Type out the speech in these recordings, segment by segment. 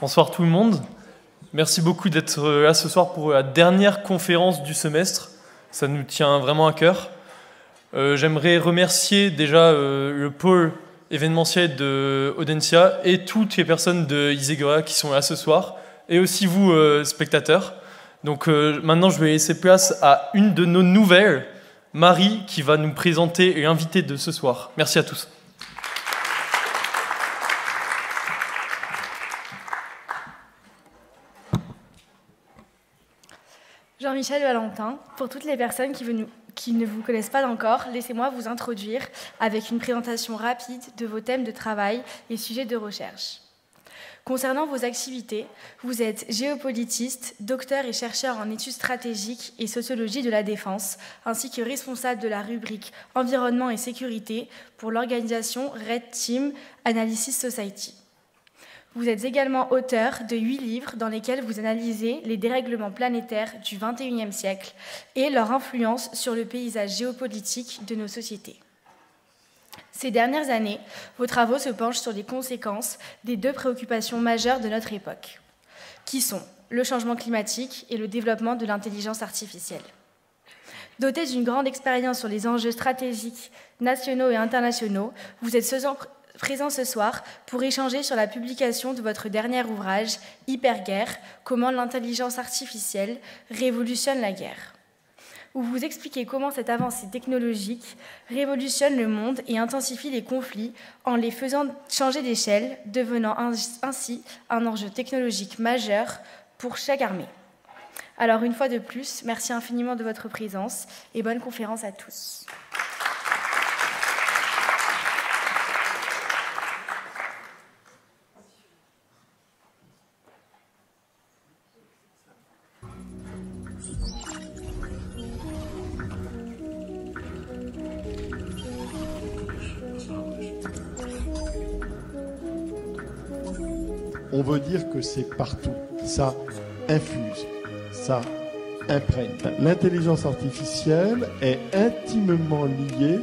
Bonsoir tout le monde. Merci beaucoup d'être là ce soir pour la dernière conférence du semestre. Ça nous tient vraiment à cœur. J'aimerais remercier déjà le pôle événementiel de Audencia et toutes les personnes de Isegoria qui sont là ce soir, et aussi vous, spectateurs. Donc maintenant, je vais laisser place à une de nos nouvelles, Marie, qui va nous présenter l'invité de ce soir. Merci à tous. Jean-Michel Valentin, pour toutes les personnes qui ne vous connaissent pas encore, laissez-moi vous introduire avec une présentation rapide de vos thèmes de travail et sujets de recherche. Concernant vos activités, vous êtes géopolitiste, docteur et chercheur en études stratégiques et sociologie de la défense, ainsi que responsable de la rubrique Environnement et sécurité pour l'organisation Red Team Analysis Society. Vous êtes également auteur de 8 livres dans lesquels vous analysez les dérèglements planétaires du XXIe siècle et leur influence sur le paysage géopolitique de nos sociétés. Ces dernières années, vos travaux se penchent sur les conséquences des 2 préoccupations majeures de notre époque, qui sont le changement climatique et le développement de l'intelligence artificielle. Doté d'une grande expérience sur les enjeux stratégiques nationaux et internationaux, vous êtes présent ce soir pour échanger sur la publication de votre dernier ouvrage, Hyperguerre, comment l'intelligence artificielle révolutionne la guerre, où vous expliquez comment cette avancée technologique révolutionne le monde et intensifie les conflits en les faisant changer d'échelle, devenant ainsi un enjeu technologique majeur pour chaque armée. Alors une fois de plus, merci infiniment de votre présence et bonne conférence à tous. On veut dire que c'est partout. Ça infuse, ça imprègne. L'intelligence artificielle est intimement liée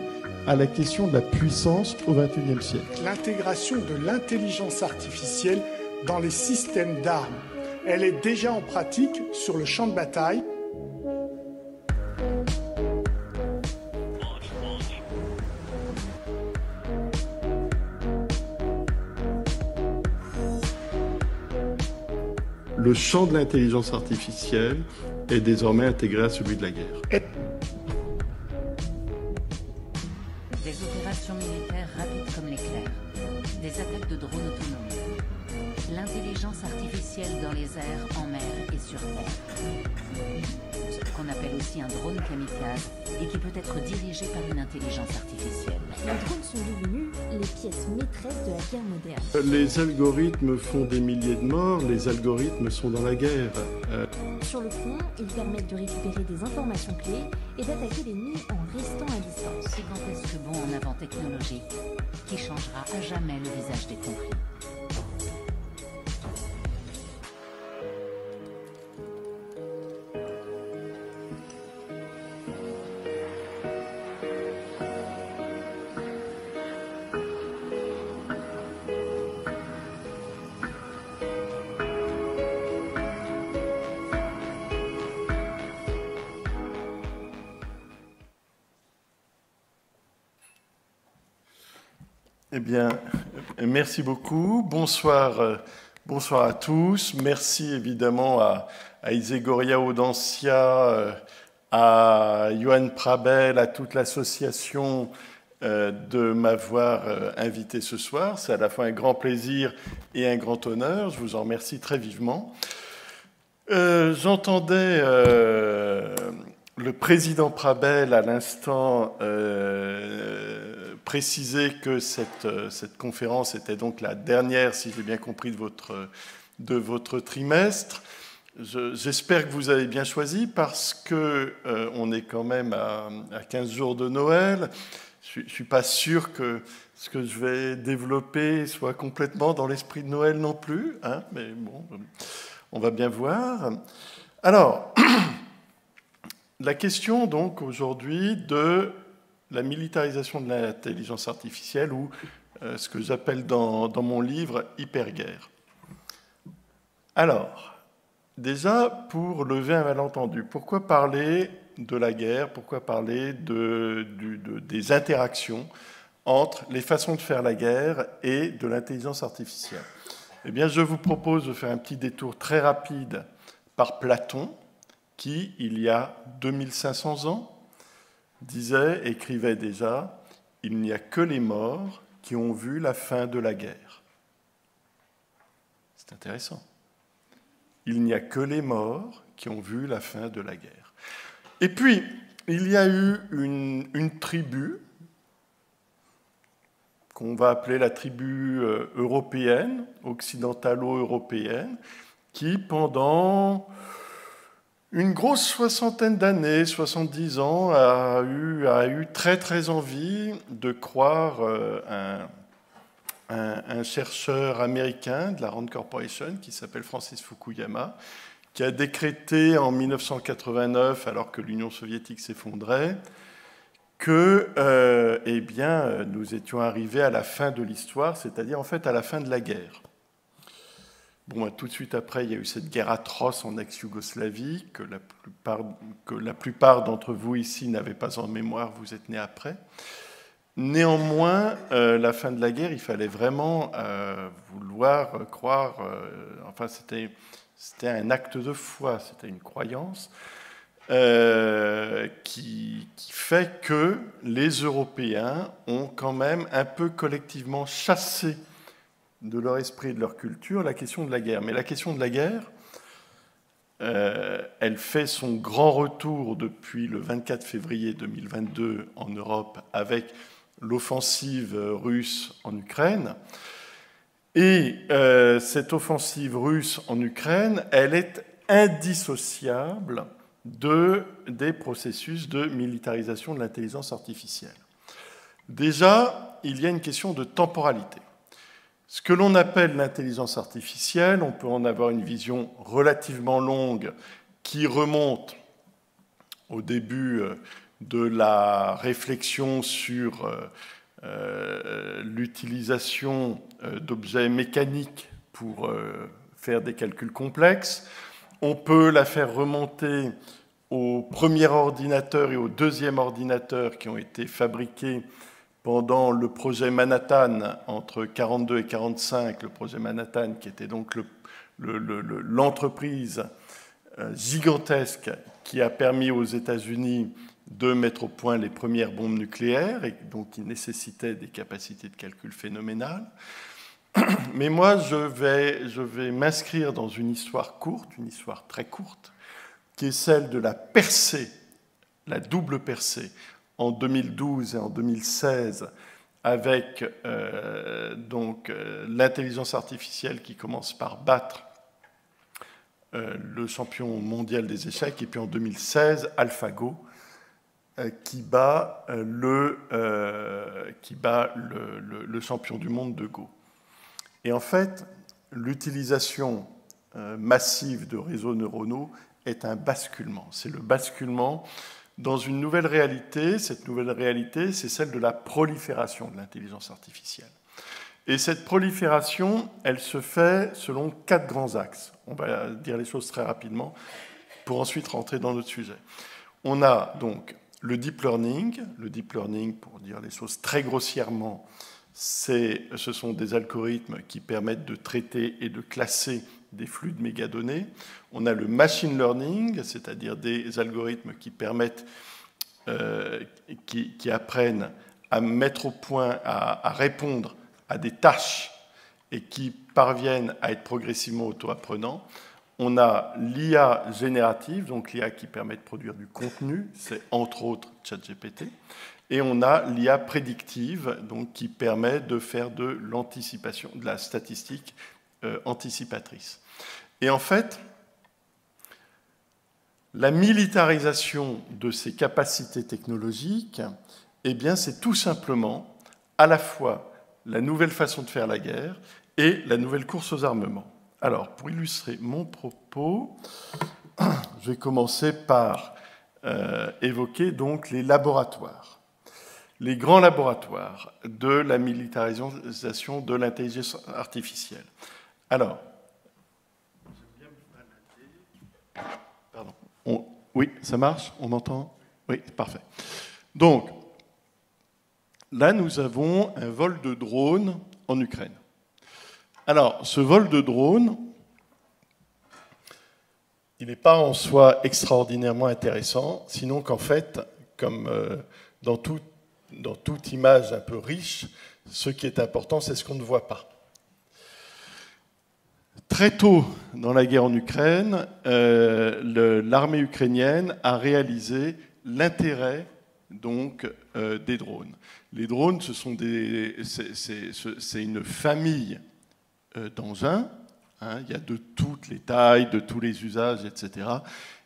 à la question de la puissance au XXIe siècle. L'intégration de l'intelligence artificielle dans les systèmes d'armes, elle est déjà en pratique sur le champ de bataille. Le champ de l'intelligence artificielle est désormais intégré à celui de la guerre. Des opérations militaires rapides comme l'éclair, des attaques de drones autonomes, l'intelligence artificielle dans les airs, en mer et sur terre. Ce qu'on appelle aussi un drone kamikaze et qui peut être dirigé par une intelligence artificielle. Les drones sont devenus les pièces maîtresses de la guerre moderne. Les algorithmes font des milliers de morts, les algorithmes sont dans la guerre. Sur le front, ils permettent de récupérer des informations clés et d'attaquer l'ennemi en restant à distance. Gigantesque bond en avant technologique qui changera à jamais le visage des conflits. Eh bien, merci beaucoup. Bonsoir, bonsoir à tous. Merci évidemment à Isegoria Audencia, à Johan Prabel, à toute l'association de m'avoir invité ce soir. C'est à la fois un grand plaisir et un grand honneur. Je vous en remercie très vivement. J'entendais le président Prabel à l'instant préciser que cette conférence était donc la dernière, si j'ai bien compris, de votre trimestre. J'espère que vous avez bien choisi parce qu'on est quand même à 15 jours de Noël. Je ne suis pas sûr que ce que je vais développer soit complètement dans l'esprit de Noël non plus, hein, mais bon, on va bien voir. Alors, la question donc aujourd'hui de la militarisation de l'intelligence artificielle ou ce que j'appelle dans mon livre hyperguerre. Alors, déjà, pour lever un malentendu, pourquoi parler de la guerre? Pourquoi parler des interactions entre les façons de faire la guerre et de l'intelligence artificielle? Eh bien, je vous propose de faire un petit détour très rapide par Platon, qui, il y a 2500 ans, écrivait déjà « Il n'y a que les morts qui ont vu la fin de la guerre ». C'est intéressant. Il n'y a que les morts qui ont vu la fin de la guerre. Et puis, il y a eu une tribu qu'on va appeler la tribu européenne, occidentalo-européenne, qui, pendant une grosse soixantaine d'années, 70 ans, a eu très très envie de croire un chercheur américain de la Rand Corporation qui s'appelle Francis Fukuyama, qui a décrété en 1989, alors que l'Union soviétique s'effondrait, que eh bien, nous étions arrivés à la fin de l'histoire, c'est-à-dire en fait à la fin de la guerre. Bon, tout de suite après, il y a eu cette guerre atroce en ex-Yougoslavie, que la plupart d'entre vous ici n'avaient pas en mémoire, vous êtes nés après. Néanmoins, la fin de la guerre, il fallait vraiment vouloir croire, enfin c'était un acte de foi, c'était une croyance, qui fait que les Européens ont quand même un peu collectivement chassé de leur esprit et de leur culture la question de la guerre. Mais la question de la guerre, elle fait son grand retour depuis le 24 février 2022 en Europe avec l'offensive russe en Ukraine. Et cette offensive russe en Ukraine, elle est indissociable des processus de militarisation de l'intelligence artificielle. Déjà, il y a une question de temporalité. Ce que l'on appelle l'intelligence artificielle, on peut en avoir une vision relativement longue qui remonte au début de la réflexion sur l'utilisation d'objets mécaniques pour faire des calculs complexes. On peut la faire remonter au premier ordinateur et au deuxième ordinateur qui ont été fabriqués pendant le projet Manhattan entre 1942 et 1945, le projet Manhattan qui était donc l'entreprise gigantesque qui a permis aux États-Unis de mettre au point les premières bombes nucléaires et donc qui nécessitaient des capacités de calcul phénoménales. Mais moi, je vais m'inscrire dans une histoire courte, une histoire très courte, qui est celle de la percée, la double percée, en 2012 et en 2016, avec l'intelligence artificielle qui commence par battre le champion mondial des échecs, et puis en 2016, AlphaGo, qui bat le champion du monde de Go. Et en fait, l'utilisation massive de réseaux neuronaux est un basculement. C'est le basculement dans une nouvelle réalité. Cette nouvelle réalité, c'est celle de la prolifération de l'intelligence artificielle. Et cette prolifération, elle se fait selon 4 grands axes. On va dire les choses très rapidement pour ensuite rentrer dans notre sujet. On a donc le deep learning. Le deep learning, pour dire les choses très grossièrement, ce sont des algorithmes qui permettent de traiter et de classer des flux de mégadonnées. On a le machine learning, c'est-à-dire des algorithmes qui permettent, qui apprennent à mettre au point, à répondre à des tâches et qui parviennent à être progressivement auto-apprenants. On a l'IA générative, donc l'IA qui permet de produire du contenu, c'est entre autres ChatGPT. Et on a l'IA prédictive, donc qui permet de faire de l'anticipation, de la statistique anticipatrice. Et en fait, la militarisation de ces capacités technologiques, eh bien, c'est tout simplement à la fois la nouvelle façon de faire la guerre et la nouvelle course aux armements. Alors, pour illustrer mon propos, je vais commencer par évoquer donc les laboratoires. Les grands laboratoires de la militarisation de l'intelligence artificielle. Alors, Oui, ça marche? On m'entend? Oui, parfait. Donc, là, nous avons un vol de drone en Ukraine. Alors, ce vol de drone, il n'est pas en soi extraordinairement intéressant, sinon qu'en fait, comme dans toute image un peu riche, ce qui est important, c'est ce qu'on ne voit pas. Très tôt dans la guerre en Ukraine, l'armée ukrainienne a réalisé l'intérêt donc des drones. Les drones, c'est une famille d'engins. Hein, il y a de toutes les tailles, de tous les usages, etc.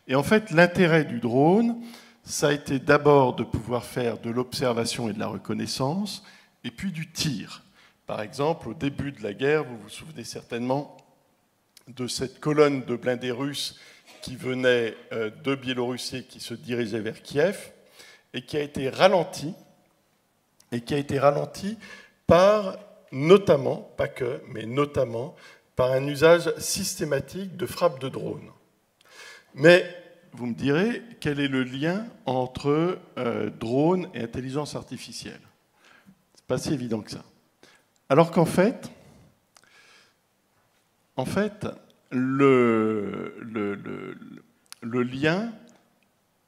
Et en fait, l'intérêt du drone, ça a été d'abord de pouvoir faire de l'observation et de la reconnaissance, et puis du tir. Par exemple, au début de la guerre, vous vous souvenez certainement de cette colonne de blindés russes qui venait de Biélorussie et qui se dirigeait vers Kiev, et qui a été ralentie, par notamment, pas que, mais notamment, par un usage systématique de frappes de drones. Mais vous me direz, quel est le lien entre drone et intelligence artificielle? C'est pas si évident que ça. Alors qu'en fait, le lien,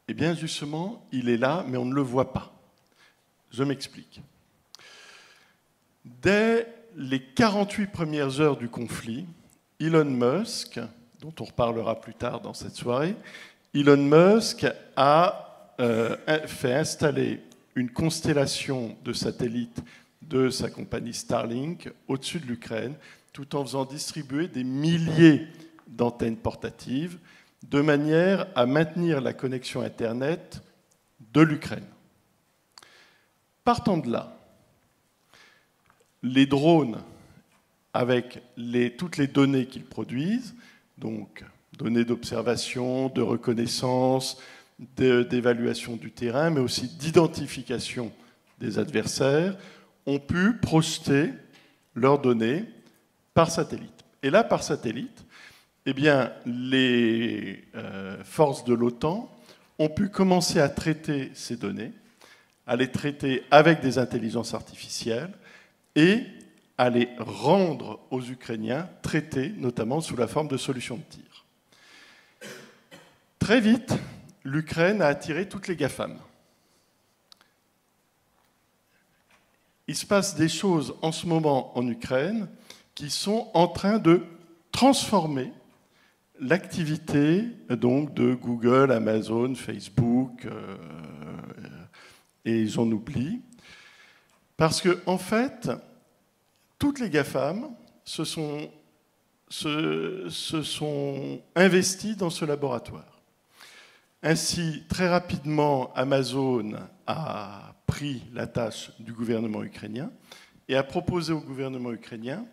eh bien justement, il est là, mais on ne le voit pas. Je m'explique. Dès les 48 premières heures du conflit, Elon Musk, dont on reparlera plus tard dans cette soirée, Elon Musk a fait installer une constellation de satellites de sa compagnie Starlink au-dessus de l'Ukraine, tout en faisant distribuer des milliers d'antennes portatives, de manière à maintenir la connexion Internet de l'Ukraine. Partant de là, les drones, avec toutes les données qu'ils produisent, donc données d'observation, de reconnaissance, d'évaluation du terrain, mais aussi d'identification des adversaires, ont pu projeter leurs données par satellite. Et là, par satellite, eh bien, les forces de l'OTAN ont pu commencer à traiter ces données, à les traiter avec des intelligences artificielles et à les rendre aux Ukrainiens traités, notamment sous la forme de solutions de tir. Très vite, l'Ukraine a attiré toutes les GAFAM. Il se passe des choses en ce moment en Ukraine qui sont en train de transformer l'activité donc de Google, Amazon, Facebook, et j'en oublie, parce que en fait, toutes les GAFAM se sont investies dans ce laboratoire. Ainsi, très rapidement, Amazon a pris la tâche du gouvernement ukrainien et a proposé au gouvernement ukrainien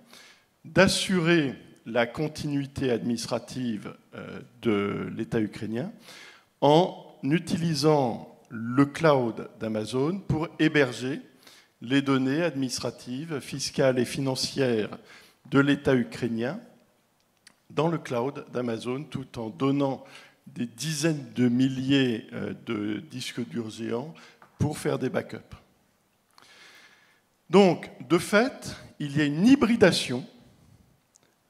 d'assurer la continuité administrative de l'État ukrainien en utilisant le cloud d'Amazon pour héberger les données administratives, fiscales et financières de l'État ukrainien dans le cloud d'Amazon, tout en donnant des dizaines de milliers de disques durs géants pour faire des backups. Donc, de fait, il y a une hybridation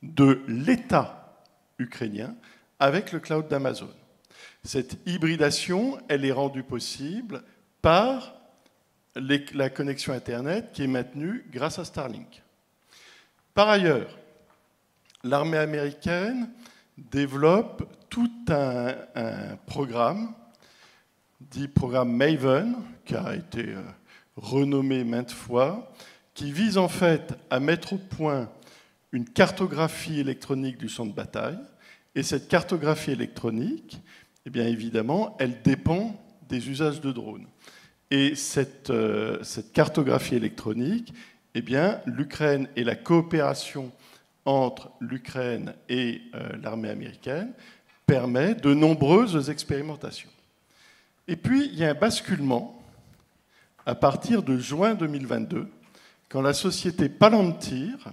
de l'État ukrainien avec le cloud d'Amazon. Cette hybridation, elle est rendue possible par la connexion Internet qui est maintenue grâce à Starlink. Par ailleurs, l'armée américaine développe tout un programme, dit programme Maven, qui a été renommé maintes fois, qui vise en fait à mettre au point une cartographie électronique du champ de bataille. Et cette cartographie électronique, eh bien évidemment, elle dépend des usages de drones. Et cette cartographie électronique, eh bien, l'Ukraine et la coopération entre l'Ukraine et l'armée américaine permet de nombreuses expérimentations. Et puis, il y a un basculement à partir de juin 2022, quand la société Palantir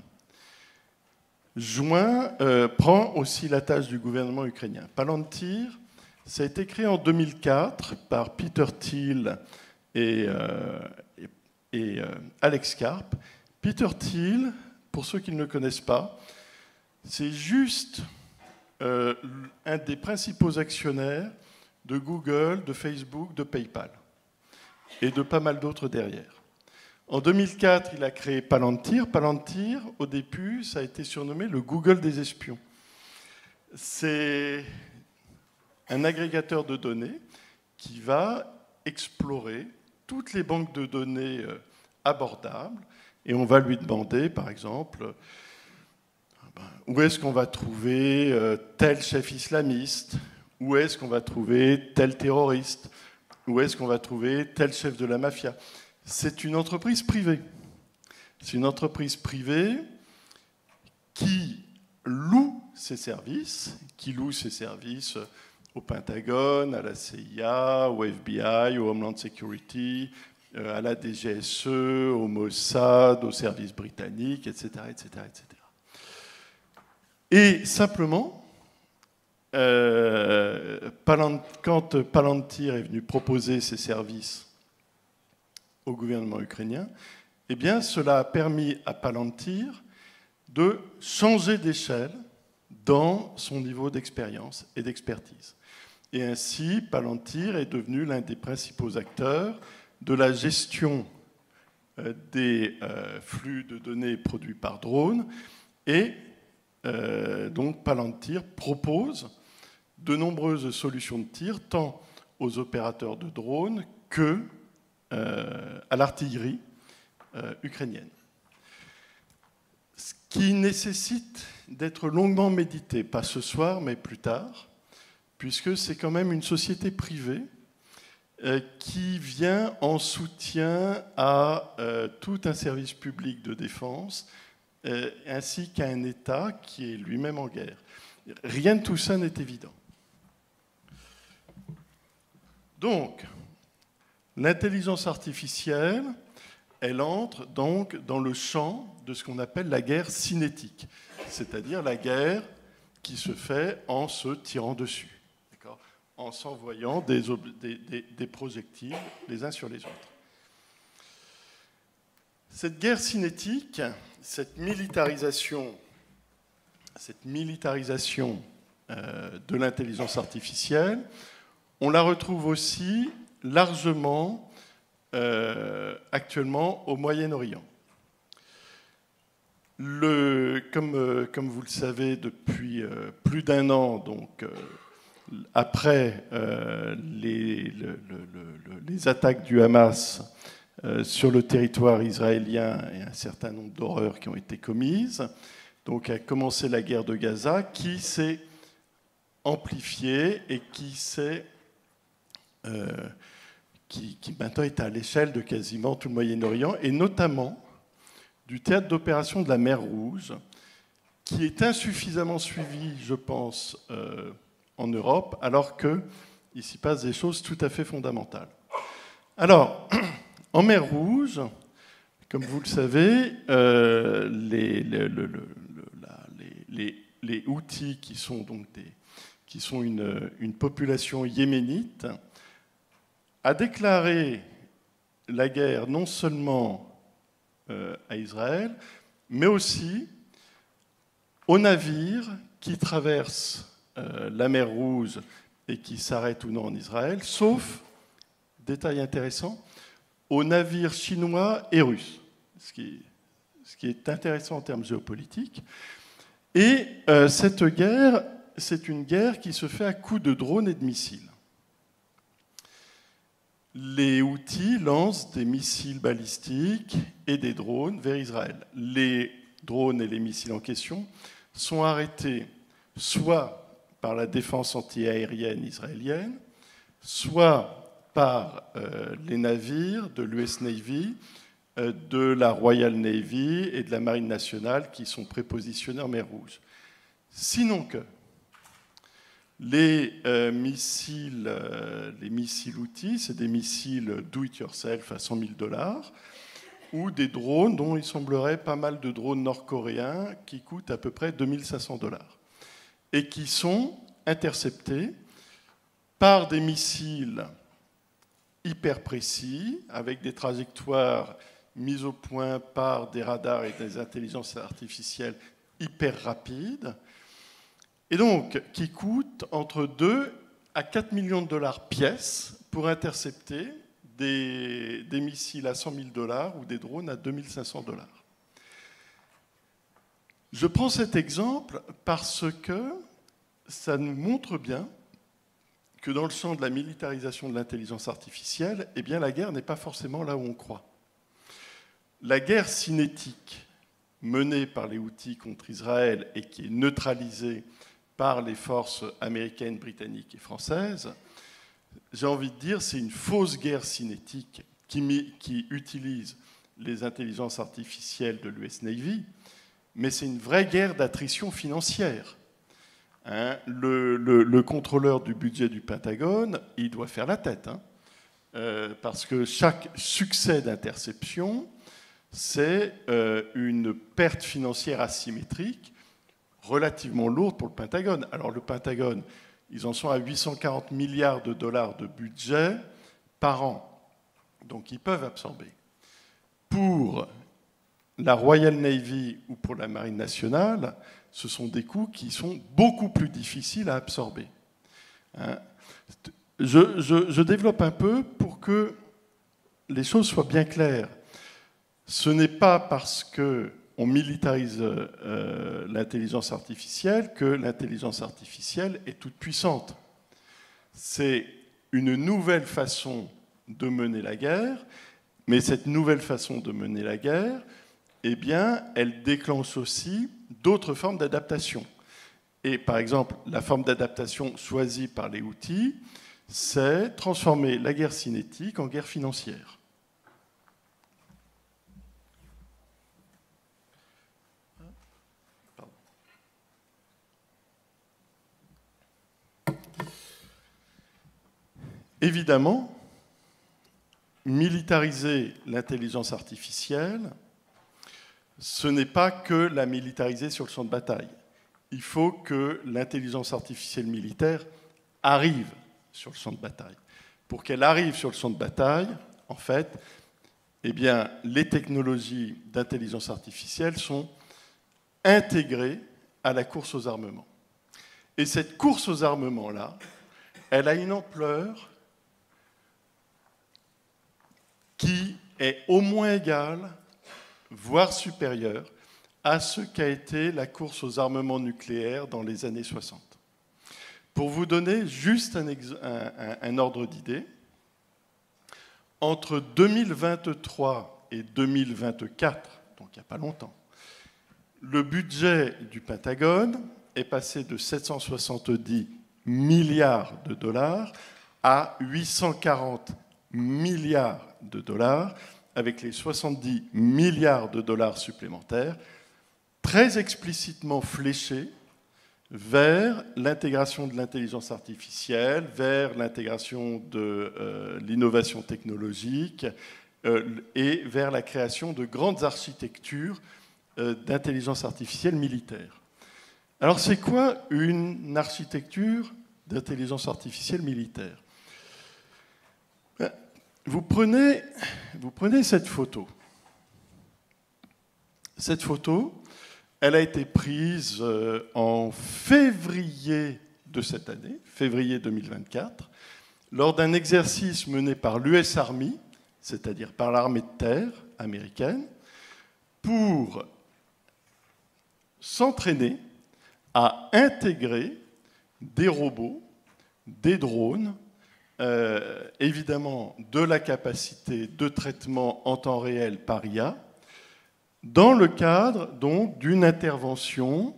prend aussi la tâche du gouvernement ukrainien. Palantir, Ça a été créé en 2004 par Peter Thiel et Alex Karp. Peter Thiel, pour ceux qui ne le connaissent pas, c'est juste un des principaux actionnaires de Google, de Facebook, de PayPal et de pas mal d'autres derrière. En 2004, il a créé Palantir. Palantir, au début, ça a été surnommé le Google des espions. C'est un agrégateur de données qui va explorer toutes les banques de données abordables et on va lui demander, par exemple, où est-ce qu'on va trouver tel chef islamiste, où est-ce qu'on va trouver tel terroriste, où est-ce qu'on va trouver tel chef de la mafia. C'est une entreprise privée. C'est une entreprise privée qui loue ses services, au Pentagone, à la CIA, au FBI, au Homeland Security, à la DGSE, au Mossad, aux services britanniques, etc., etc., etc. Et simplement, quand Palantir est venu proposer ses services au gouvernement ukrainien, eh bien, cela a permis à Palantir de changer d'échelle dans son niveau d'expérience et d'expertise. Et ainsi, Palantir est devenu l'un des principaux acteurs de la gestion des flux de données produits par drone. Et donc Palantir propose de nombreuses solutions de tir, tant aux opérateurs de drones que à l'artillerie ukrainienne. Ce qui nécessite d'être longuement médité, pas ce soir, mais plus tard, puisque c'est quand même une société privée qui vient en soutien à tout un service public de défense, ainsi qu'à un État qui est lui-même en guerre. Rien de tout ça n'est évident. Donc, l'intelligence artificielle, elle entre donc dans le champ de ce qu'on appelle la guerre cinétique, c'est-à-dire la guerre qui se fait en se tirant dessus, en s'envoyant des projectiles les uns sur les autres. Cette guerre cinétique, cette militarisation de l'intelligence artificielle, on la retrouve aussi largement actuellement au Moyen-Orient. Comme vous le savez, depuis plus d'un an, donc, après les attaques du Hamas sur le territoire israélien et un certain nombre d'horreurs qui ont été commises, donc a commencé la guerre de Gaza qui s'est amplifiée et qui maintenant est à l'échelle de quasiment tout le Moyen-Orient, et notamment du théâtre d'opération de la mer Rouge, qui est insuffisamment suivi, je pense, en Europe, alors qu'il s'y passe des choses tout à fait fondamentales. Alors, en mer Rouge, comme vous le savez, les Houthis, qui sont une population yéménite, a déclaré la guerre non seulement à Israël, mais aussi aux navires qui traversent la mer Rouge et qui s'arrêtent ou non en Israël, sauf, détail intéressant, aux navires chinois et russes, ce qui est intéressant en termes géopolitiques. Et cette guerre, c'est une guerre qui se fait à coups de drones et de missiles. Les Houthis lancent des missiles balistiques et des drones vers Israël. Les drones et les missiles en question sont arrêtés soit par la défense antiaérienne israélienne, soit par les navires de l'US Navy, de la Royal Navy et de la Marine nationale qui sont prépositionnés en mer Rouge. Sinon que les missiles Houthis, c'est des missiles do-it-yourself à 100 000 $, ou des drones dont il semblerait pas mal de drones nord-coréens qui coûtent à peu près 2 500 $, et qui sont interceptés par des missiles hyper précis, avec des trajectoires mises au point par des radars et des intelligences artificielles hyper rapides, et donc qui coûtent entre 2 à 4 millions de dollars pièce pour intercepter des missiles à 100 000 dollars ou des drones à 2 500 dollars. Je prends cet exemple parce que ça nous montre bien que dans le champ de la militarisation de l'intelligence artificielle, eh bien, la guerre n'est pas forcément là où on croit. La guerre cinétique menée par les Houthis contre Israël et qui est neutralisée par les forces américaines, britanniques et françaises, j'ai envie de dire, c'est une fausse guerre cinétique qui utilise les intelligences artificielles de l'US Navy, mais c'est une vraie guerre d'attrition financière. Hein, le contrôleur du budget du Pentagone, il doit faire la tête, hein, parce que chaque succès d'interception, c'est une perte financière asymétrique relativement lourde pour le Pentagone. Alors le Pentagone, ils en sont à 840 milliards de dollars de budget par an, donc ils peuvent absorber. Pour la Royal Navy ou pour la Marine nationale, ce sont des coûts qui sont beaucoup plus difficiles à absorber. Hein. Je développe un peu pour que les choses soient bien claires. Ce n'est pas parce qu'on militarise l'intelligence artificielle que l'intelligence artificielle est toute puissante. C'est une nouvelle façon de mener la guerre, mais cette nouvelle façon de mener la guerre, eh bien, elle déclenche aussi d'autres formes d'adaptation. Et par exemple, la forme d'adaptation choisie par les Houthis, c'est transformer la guerre cinétique en guerre financière. Évidemment, militariser l'intelligence artificielle, ce n'est pas que la militariser sur le champ de bataille. Il faut que l'intelligence artificielle militaire arrive sur le champ de bataille. Pour qu'elle arrive sur le champ de bataille, en fait, eh bien, les technologies d'intelligence artificielle sont intégrées à la course aux armements. Et cette course aux armements-là, elle a une ampleur qui est au moins égale, voire supérieure, à ce qu'a été la course aux armements nucléaires dans les années 60. Pour vous donner juste un ordre d'idée, entre 2023 et 2024, donc il n'y a pas longtemps, le budget du Pentagone est passé de 770 milliards de dollars à 840 milliards de dollars, avec les 70 milliards de dollars supplémentaires, très explicitement fléchés vers l'intégration de l'intelligence artificielle, vers l'intégration de l'innovation technologique et vers la création de grandes architectures d'intelligence artificielle militaire. Alors c'est quoi une architecture d'intelligence artificielle militaire ? Vous prenez cette photo. Cette photo, elle a été prise en février de cette année, février 2024, lors d'un exercice mené par l'US Army, c'est-à-dire par l'armée de terre américaine, pour s'entraîner à intégrer des robots, des drones, évidemment de la capacité de traitement en temps réel par IA, dans le cadre donc d'une intervention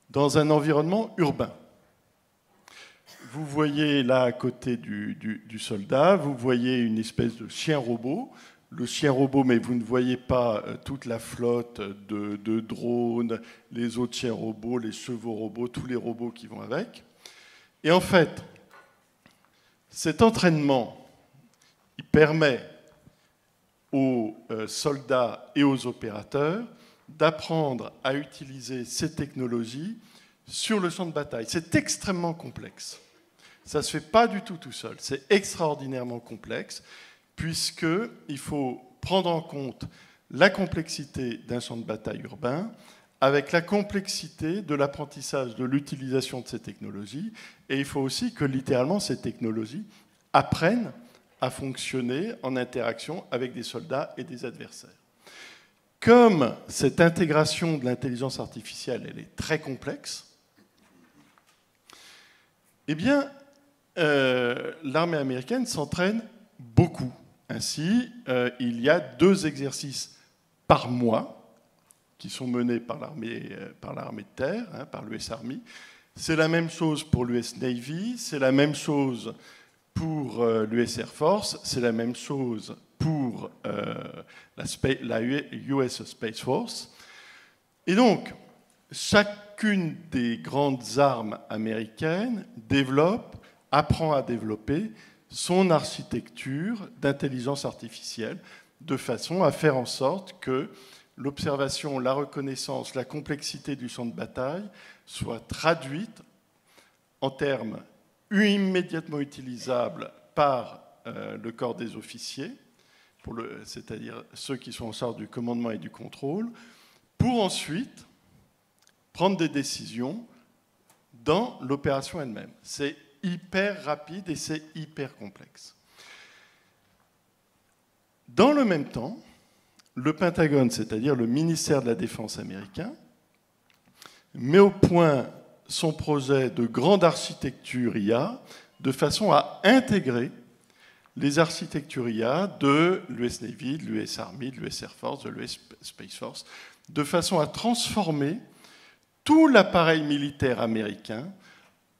dans un environnement urbain. Vous voyez là à côté du soldat, vous voyez une espèce de chien robot. Le chien robot, mais vous ne voyez pas toute la flotte de drones, les autres chiens robots, les chevaux robots, tous les robots qui vont avec. Et en fait, cet entraînement, il permet aux soldats et aux opérateurs d'apprendre à utiliser ces technologies sur le champ de bataille. C'est extrêmement complexe. Ça ne se fait pas du tout seul. C'est extraordinairement complexe, puisqu'il faut prendre en compte la complexité d'un champ de bataille urbain avec la complexité de l'apprentissage, de l'utilisation de ces technologies. Et il faut aussi que, littéralement, ces technologies apprennent à fonctionner en interaction avec des soldats et des adversaires. Comme cette intégration de l'intelligence artificielle, elle est très complexe, eh bien, l'armée américaine s'entraîne beaucoup. Ainsi, il y a 2 exercices par mois qui sont menés par l'armée de terre, par l'US Army. C'est la même chose pour l'US Navy, c'est la même chose pour l'US Air Force, c'est la même chose pour la US Space Force. Et donc, chacune des grandes armes américaines apprend à développer son architecture d'intelligence artificielle de façon à faire en sorte que l'observation, la reconnaissance, la complexité du champ de bataille soient traduites en termes immédiatement utilisables par le corps des officiers, c'est-à-dire ceux qui sont en charge du commandement et du contrôle, pour ensuite prendre des décisions dans l'opération elle-même. C'est hyper rapide et c'est hyper complexe. Dans le même temps, le Pentagone, c'est-à-dire le ministère de la Défense américain, met au point son projet de grande architecture IA de façon à intégrer les architectures IA de l'US Navy, de l'US Army, de l'US Air Force, de l'US Space Force, de façon à transformer tout l'appareil militaire américain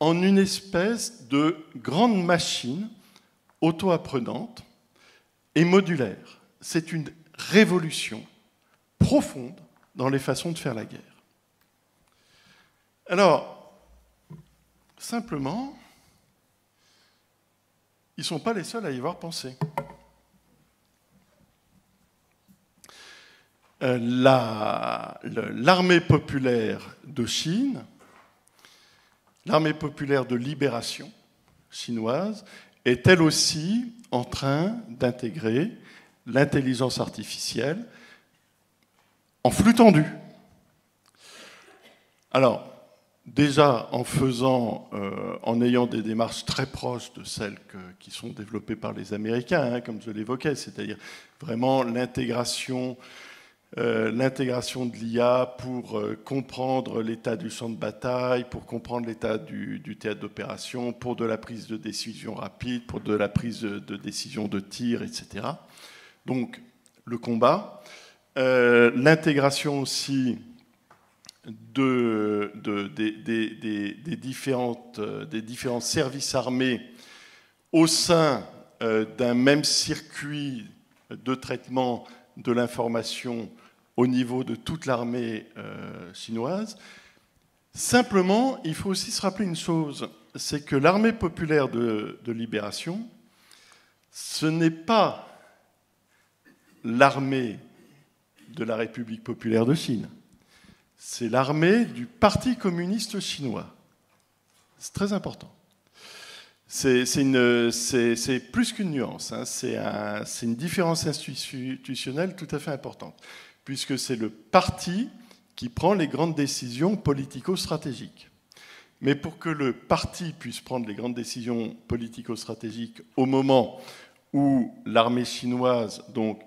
en une espèce de grande machine auto-apprenante et modulaire. C'est une révolution profonde dans les façons de faire la guerre. Alors, simplement, ils ne sont pas les seuls à y avoir pensé. L'armée populaire de Chine, l'armée populaire de libération chinoise, est elle aussi en train d'intégrer l'intelligence artificielle en flux tendu. Alors, déjà en ayant des démarches très proches de celles qui sont développées par les Américains, comme je l'évoquais, c'est-à-dire vraiment l'intégration de l'IA pour comprendre l'état du champ de bataille, pour comprendre l'état du théâtre d'opération, pour de la prise de décision rapide, pour de la prise de décision de tir, etc. Donc, le combat, l'intégration aussi des différents services armés au sein d'un même circuit de traitement de l'information au niveau de toute l'armée chinoise. Simplement, il faut aussi se rappeler une chose, c'est que l'armée populaire de libération, ce n'est pas l'armée de la République populaire de Chine. C'est l'armée du Parti communiste chinois. C'est très important. C'est plus qu'une nuance, hein. C'est une différence institutionnelle tout à fait importante, puisque c'est le parti qui prend les grandes décisions politico-stratégiques. Mais pour que le parti puisse prendre les grandes décisions politico-stratégiques au moment où l'armée chinoise donc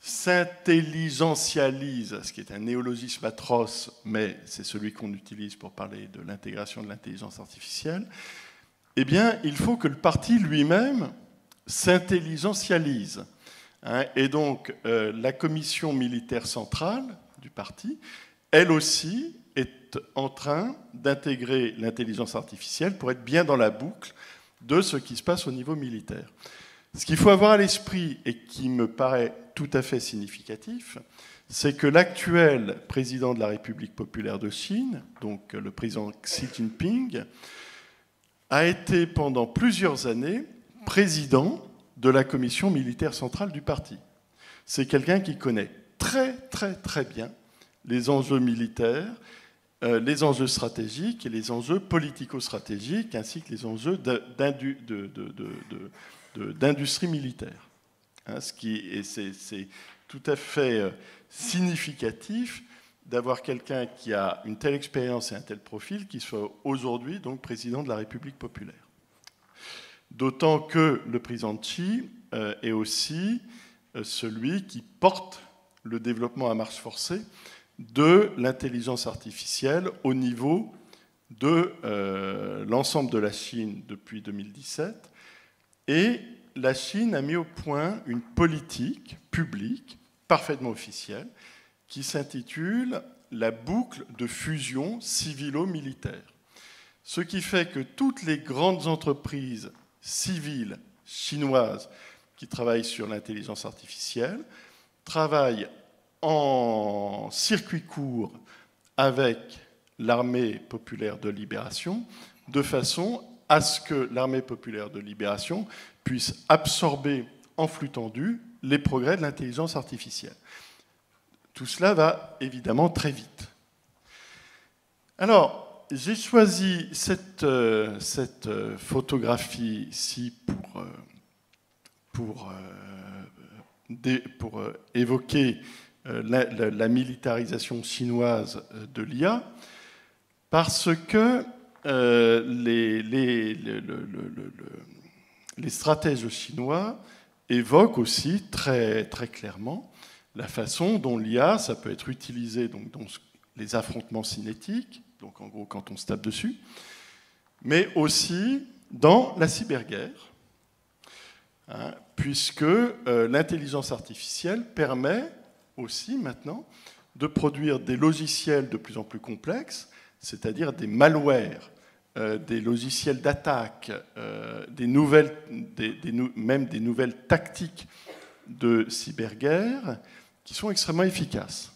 s'intelligentialise, ce qui est un néologisme atroce, mais c'est celui qu'on utilise pour parler de l'intégration de l'intelligence artificielle, eh bien, il faut que le parti lui-même s'intelligentialise. Et donc, la commission militaire centrale du parti, elle aussi, est en train d'intégrer l'intelligence artificielle pour être bien dans la boucle de ce qui se passe au niveau militaire. Ce qu'il faut avoir à l'esprit, et qui me paraît tout à fait significatif, c'est que l'actuel président de la République populaire de Chine, donc le président Xi Jinping, a été pendant plusieurs années président de la commission militaire centrale du parti. C'est quelqu'un qui connaît très très très bien les enjeux militaires les enjeux stratégiques et les enjeux politico-stratégiques, ainsi que les enjeux d'industrie militaire. Hein, c'est tout à fait significatif d'avoir quelqu'un qui a une telle expérience et un tel profil qui soit aujourd'hui donc président de la République populaire. D'autant que le président Xi est aussi celui qui porte le développement à marche forcée de l'intelligence artificielle au niveau de l'ensemble de la Chine depuis 2017. Et la Chine a mis au point une politique publique parfaitement officielle qui s'intitule la boucle de fusion civilo-militaire. Ce qui fait que toutes les grandes entreprises civiles chinoises qui travaillent sur l'intelligence artificielle travaillent en circuit court avec l'armée populaire de libération, de façon à ce que l'armée populaire de libération puisse absorber en flux tendu les progrès de l'intelligence artificielle. Tout cela va évidemment très vite. Alors, j'ai choisi cette photographie ici pour évoquer la militarisation chinoise de l'IA, parce que les stratèges chinois évoquent aussi très, très clairement la façon dont l'IA, ça peut être utilisé donc, dans les affrontements cinétiques, donc en gros quand on se tape dessus, mais aussi dans la cyberguerre, hein, puisque l'intelligence artificielle permet aussi maintenant de produire des logiciels de plus en plus complexes, c'est-à-dire des malwares, des logiciels d'attaque, même des nouvelles tactiques de cyberguerre qui sont extrêmement efficaces.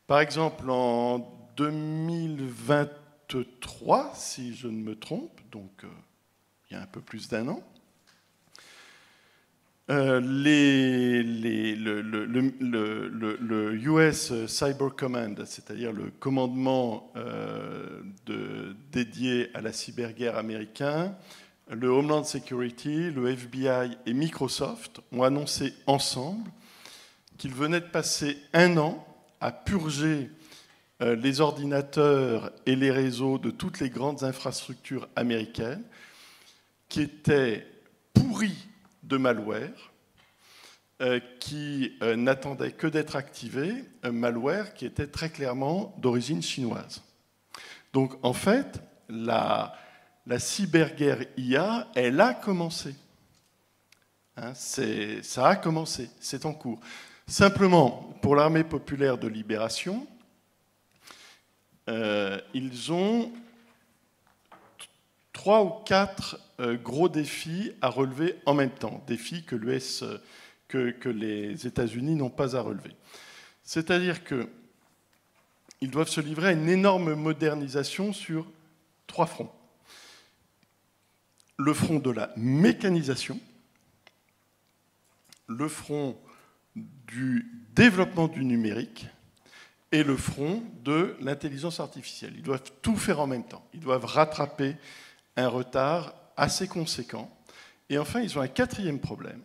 Par exemple, en 2023, si je ne me trompe, donc il y a un peu plus d'1 an, le US Cyber Command, c'est-à-dire le commandement dédié à la cyberguerre américain, le Homeland Security, le FBI et Microsoft ont annoncé ensemble qu'ils venaient de passer 1 an à purger les ordinateurs et les réseaux de toutes les grandes infrastructures américaines qui étaient pourris de malware, qui n'attendait que d'être activé, un malware qui était très clairement d'origine chinoise. Donc en fait, la cyberguerre IA, elle a commencé. Hein, ça a commencé, c'est en cours. Simplement, pour l'armée populaire de libération, ils ont 3 ou 4 gros défis à relever en même temps, défis que les États-Unis n'ont pas à relever. C'est-à-dire qu'ils doivent se livrer à une énorme modernisation sur 3 fronts. Le front de la mécanisation, le front du développement du numérique et le front de l'intelligence artificielle. Ils doivent tout faire en même temps. Ils doivent rattraper un retard assez conséquent. Et enfin, ils ont un 4e problème.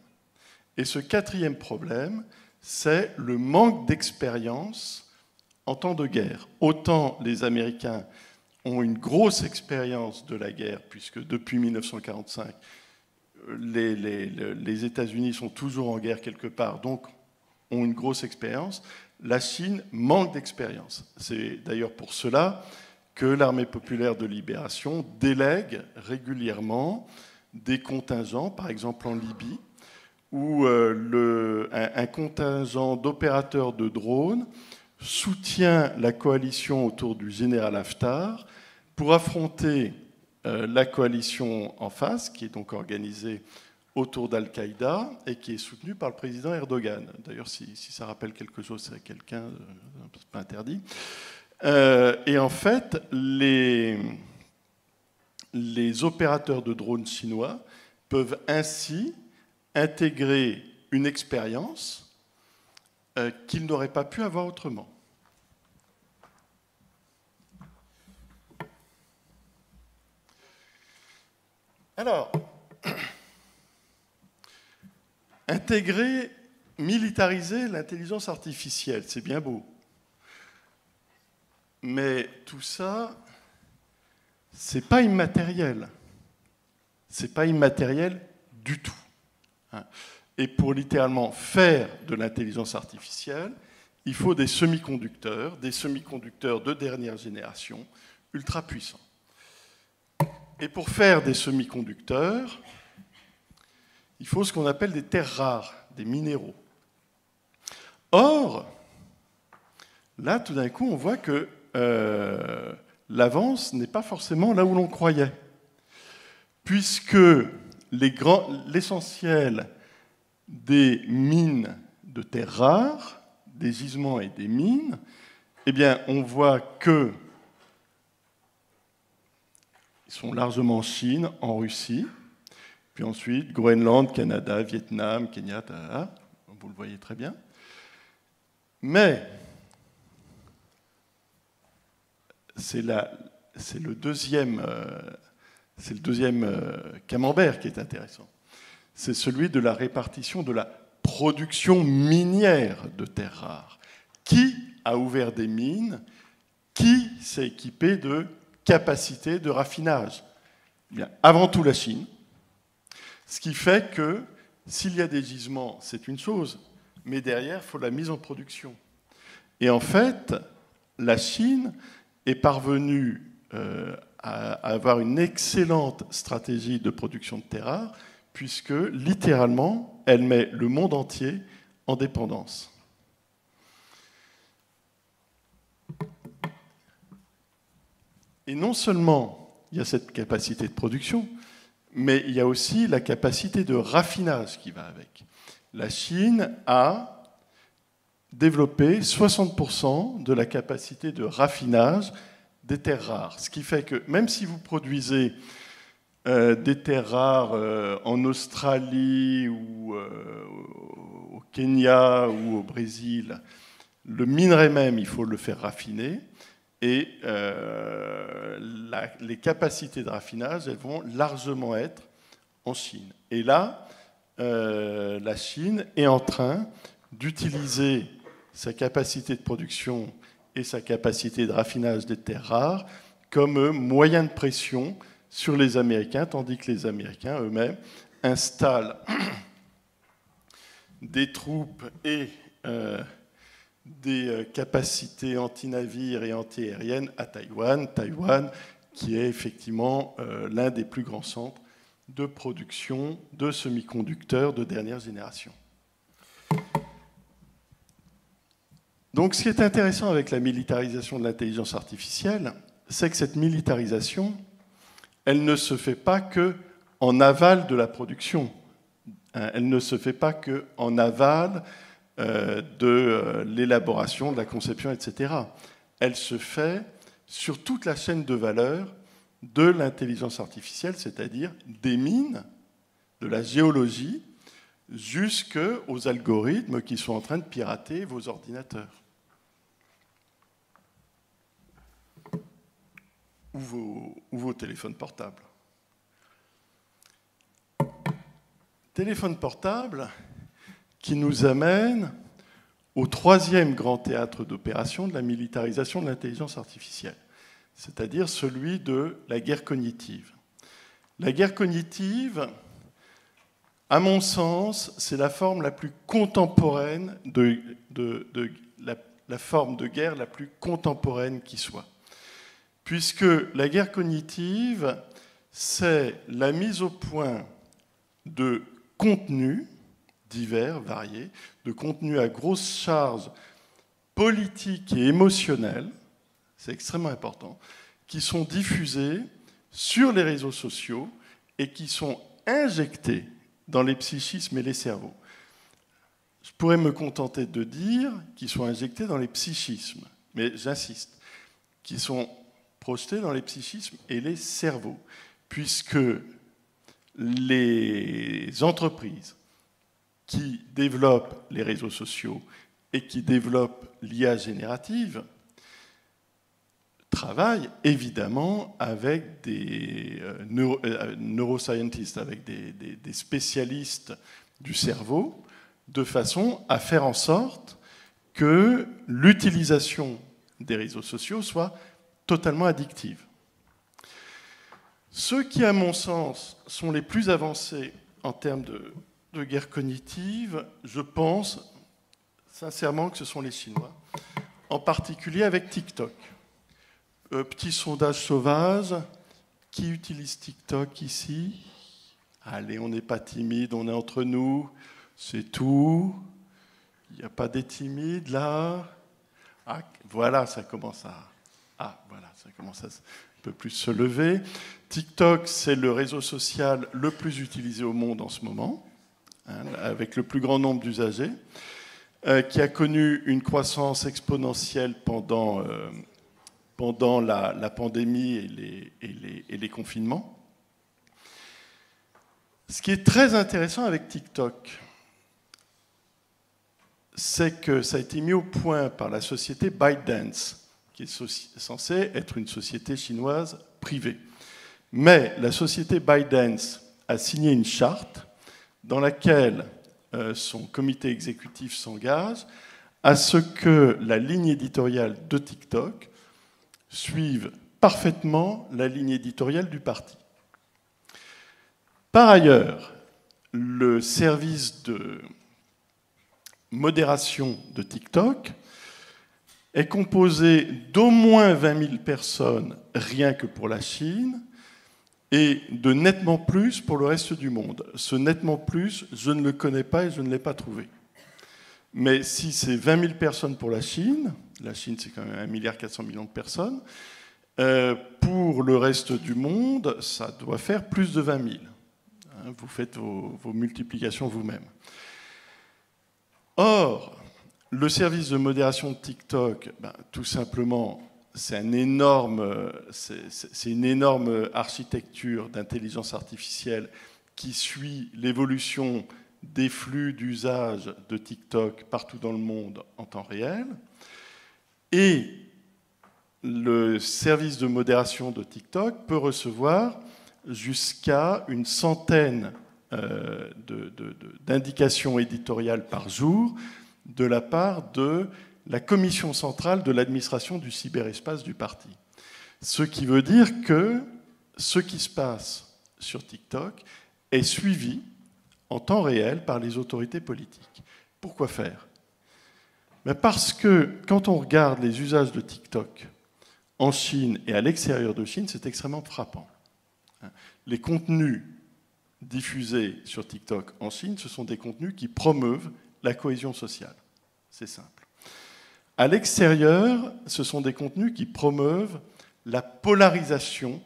Et ce 4e problème, c'est le manque d'expérience en temps de guerre. Autant les Américains ont une grosse expérience de la guerre, puisque depuis 1945, les États-Unis sont toujours en guerre quelque part, donc ont une grosse expérience. La Chine manque d'expérience. C'est d'ailleurs pour cela que l'armée populaire de libération délègue régulièrement des contingents, par exemple en Libye, où un contingent d'opérateurs de drones soutient la coalition autour du général Haftar pour affronter la coalition en face, qui est donc organisée autour d'Al-Qaïda et qui est soutenue par le président Erdogan. D'ailleurs, si ça rappelle quelque chose à quelqu'un, c'est pas interdit. Et en fait, les opérateurs de drones chinois peuvent ainsi intégrer une expérience qu'ils n'auraient pas pu avoir autrement. Alors, intégrer, militariser l'intelligence artificielle, c'est bien beau. Mais tout ça, c'est pas immatériel. C'est pas immatériel du tout. Et pour littéralement faire de l'intelligence artificielle, il faut des semi-conducteurs de dernière génération, ultra puissants. Et pour faire des semi-conducteurs, il faut ce qu'on appelle des terres rares, des minéraux. Or, là, tout d'un coup, on voit que l'avance n'est pas forcément là où l'on croyait, puisque l'essentiel des mines de terres rares, des gisements et des mines, eh bien, on voit que ils sont largement en Chine, en Russie, puis ensuite Groenland, Canada, Vietnam, Kenya, vous le voyez très bien. Mais c'est le deuxième camembert qui est intéressant. C'est celui de la répartition de la production minière de terres rares. Qui a ouvert des mines? Qui s'est équipé de capacités de raffinage? Eh bien, avant tout la Chine. Ce qui fait que s'il y a des gisements, c'est une chose, mais derrière, il faut la mise en production. Et en fait, la Chine est parvenue à avoir une excellente stratégie de production de terres rares, puisque littéralement, elle met le monde entier en dépendance. Et non seulement il y a cette capacité de production, mais il y a aussi la capacité de raffinage qui va avec. La Chine a développé 60% de la capacité de raffinage des terres rares. Ce qui fait que même si vous produisez des terres rares en Australie ou au Kenya ou au Brésil, le minerai même, il faut le faire raffiner. Et les capacités de raffinage, elles vont largement être en Chine. Et là, la Chine est en train d'utiliser sa capacité de production et sa capacité de raffinage des terres rares comme moyen de pression sur les Américains, tandis que les Américains eux-mêmes installent des troupes et des capacités anti-navires et anti-aériennes à Taïwan. Taïwan, qui est effectivement l'un des plus grands centres de production de semi-conducteurs de dernière génération. Donc, ce qui est intéressant avec la militarisation de l'intelligence artificielle, c'est que cette militarisation, elle ne se fait pas qu'en aval de la production. Elle ne se fait pas qu'en aval de l'élaboration, de la conception, etc. Elle se fait sur toute la chaîne de valeur de l'intelligence artificielle, c'est-à-dire des mines, de la géologie, jusqu'aux algorithmes qui sont en train de pirater vos ordinateurs. Ou vos téléphones portables. Téléphone portable qui nous amène au troisième grand théâtre d'opération de la militarisation de l'intelligence artificielle, c'est-à-dire celui de la guerre cognitive. La guerre cognitive, à mon sens, c'est la forme la plus contemporaine la forme de guerre la plus contemporaine qui soit. Puisque la guerre cognitive, c'est la mise au point de contenus divers, variés, de contenus à grosse charge politique et émotionnelle, c'est extrêmement important, qui sont diffusés sur les réseaux sociaux et qui sont injectés dans les psychismes et les cerveaux. Je pourrais me contenter de dire qu'ils sont injectés dans les psychismes, mais j'insiste, qu'ils sont projetés dans les psychismes et les cerveaux, puisque les entreprises qui développent les réseaux sociaux et qui développent l'IA générative travaille évidemment avec des neuroscientists, avec des spécialistes du cerveau, de façon à faire en sorte que l'utilisation des réseaux sociaux soit totalement addictive. Ceux qui, à mon sens, sont les plus avancés en termes de guerre cognitive, je pense sincèrement que ce sont les Chinois, en particulier avec TikTok. Petit sondage sauvage, qui utilise TikTok ici? Allez, on n'est pas timide, on est entre nous, c'est tout. Il n'y a pas des timides là. Ah, voilà, ça commence à un peu plus se lever. TikTok, c'est le réseau social le plus utilisé au monde en ce moment, hein, avec le plus grand nombre d'usagers, qui a connu une croissance exponentielle pendant la pandémie et les confinements. Ce qui est très intéressant avec TikTok, c'est que ça a été mis au point par la société ByteDance, qui est censée être une société chinoise privée. Mais la société ByteDance a signé une charte dans laquelle son comité exécutif s'engage à ce que la ligne éditoriale de TikTok suive parfaitement la ligne éditoriale du parti. Par ailleurs, le service de modération de TikTok est composé d'au moins 20 000 personnes rien que pour la Chine et de nettement plus pour le reste du monde. Ce nettement plus, je ne le connais pas et je ne l'ai pas trouvé. Mais si c'est 20 000 personnes pour la Chine c'est quand même 1,4 milliard de personnes, pour le reste du monde, ça doit faire plus de 20 000. Vous faites vos multiplications vous-même. Or, le service de modération de TikTok, tout simplement, c'est une énorme architecture d'intelligence artificielle qui suit l'évolution des flux d'usage de TikTok partout dans le monde en temps réel. Et le service de modération de TikTok peut recevoir jusqu'à une centaine d'indications éditoriales par jour de la part de la commission centrale de l'administration du cyberespace du parti. Ce qui veut dire que ce qui se passe sur TikTok est suivi en temps réel par les autorités politiques. Pourquoi faire? Parce que quand on regarde les usages de TikTok en Chine et à l'extérieur de Chine, c'est extrêmement frappant. Les contenus diffusés sur TikTok en Chine, ce sont des contenus qui promeuvent la cohésion sociale. C'est simple. À l'extérieur, ce sont des contenus qui promeuvent la polarisation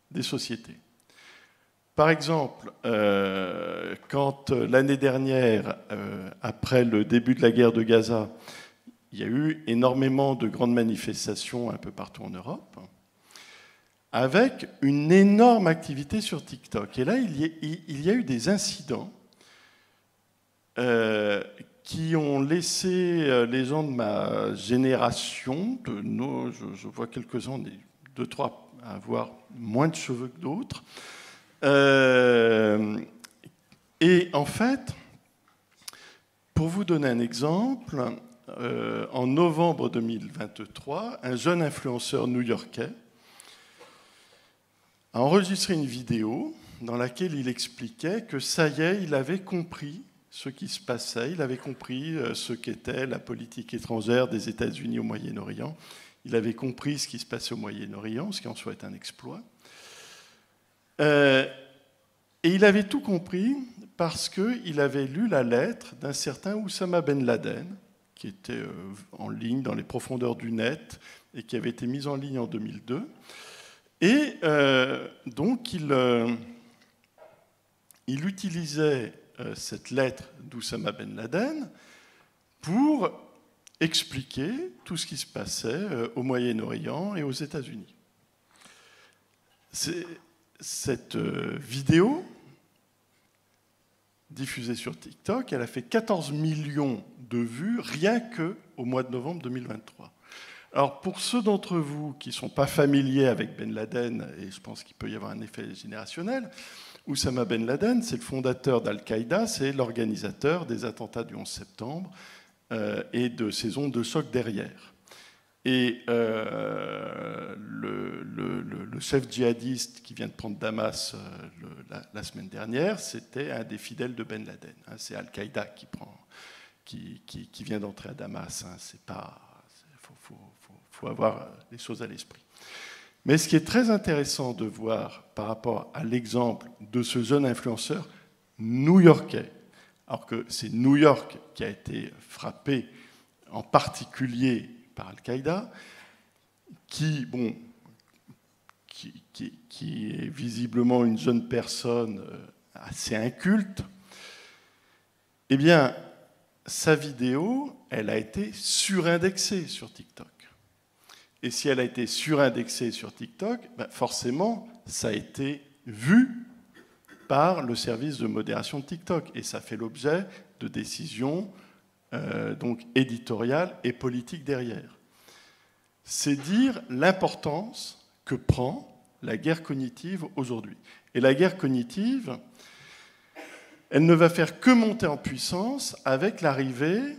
des sociétés. Par exemple, quand l'année dernière, après le début de la guerre de Gaza, il y a eu énormément de grandes manifestations un peu partout en Europe, avec une énorme activité sur TikTok. Et là, il y a eu des incidents qui ont laissé les gens de ma génération, je vois quelques-uns, 2-3 à avoir moins de cheveux que d'autres. Et en fait, pour vous donner un exemple, en novembre 2023, un jeune influenceur new-yorkais a enregistré une vidéo dans laquelle il expliquait que ça y est, il avait compris ce qui se passait, il avait compris ce qu'était la politique étrangère des États-Unis au Moyen-Orient, il avait compris ce qui se passait au Moyen-Orient, ce qui en soi est un exploit. Et il avait tout compris parce qu'il avait lu la lettre d'un certain Oussama Ben Laden, qui était en ligne dans les profondeurs du net et qui avait été mise en ligne en 2002. Et donc, il utilisait cette lettre d'Oussama Ben Laden pour expliquer tout ce qui se passait au Moyen-Orient et aux États-Unis. Cette vidéo, diffusée sur TikTok, elle a fait 14 millions de vues rien qu'au mois de novembre 2023. Alors, pour ceux d'entre vous qui ne sont pas familiers avec Ben Laden, et je pense qu'il peut y avoir un effet générationnel, Oussama Ben Laden, c'est le fondateur d'Al-Qaïda, c'est l'organisateur des attentats du 11 septembre et de ces ondes de choc derrière. Et le chef djihadiste qui vient de prendre Damas la semaine dernière, c'était un des fidèles de Ben Laden. Hein, c'est Al-Qaïda qui vient d'entrer à Damas. Hein, c'est pas, faut avoir les choses à l'esprit. Mais ce qui est très intéressant de voir par rapport à l'exemple de ce jeune influenceur new-yorkais, alors que c'est New York qui a été frappé en particulier par Al-Qaïda, qui est visiblement une jeune personne assez inculte, eh bien, sa vidéo, elle a été surindexée sur TikTok. Et si elle a été surindexée sur TikTok, ben forcément, ça a été vu par le service de modération de TikTok. Et ça fait l'objet de décisions donc éditoriales et politiques derrière. C'est dire l'importance que prend la guerre cognitive aujourd'hui. Et la guerre cognitive, elle ne va faire que monter en puissance avec l'arrivée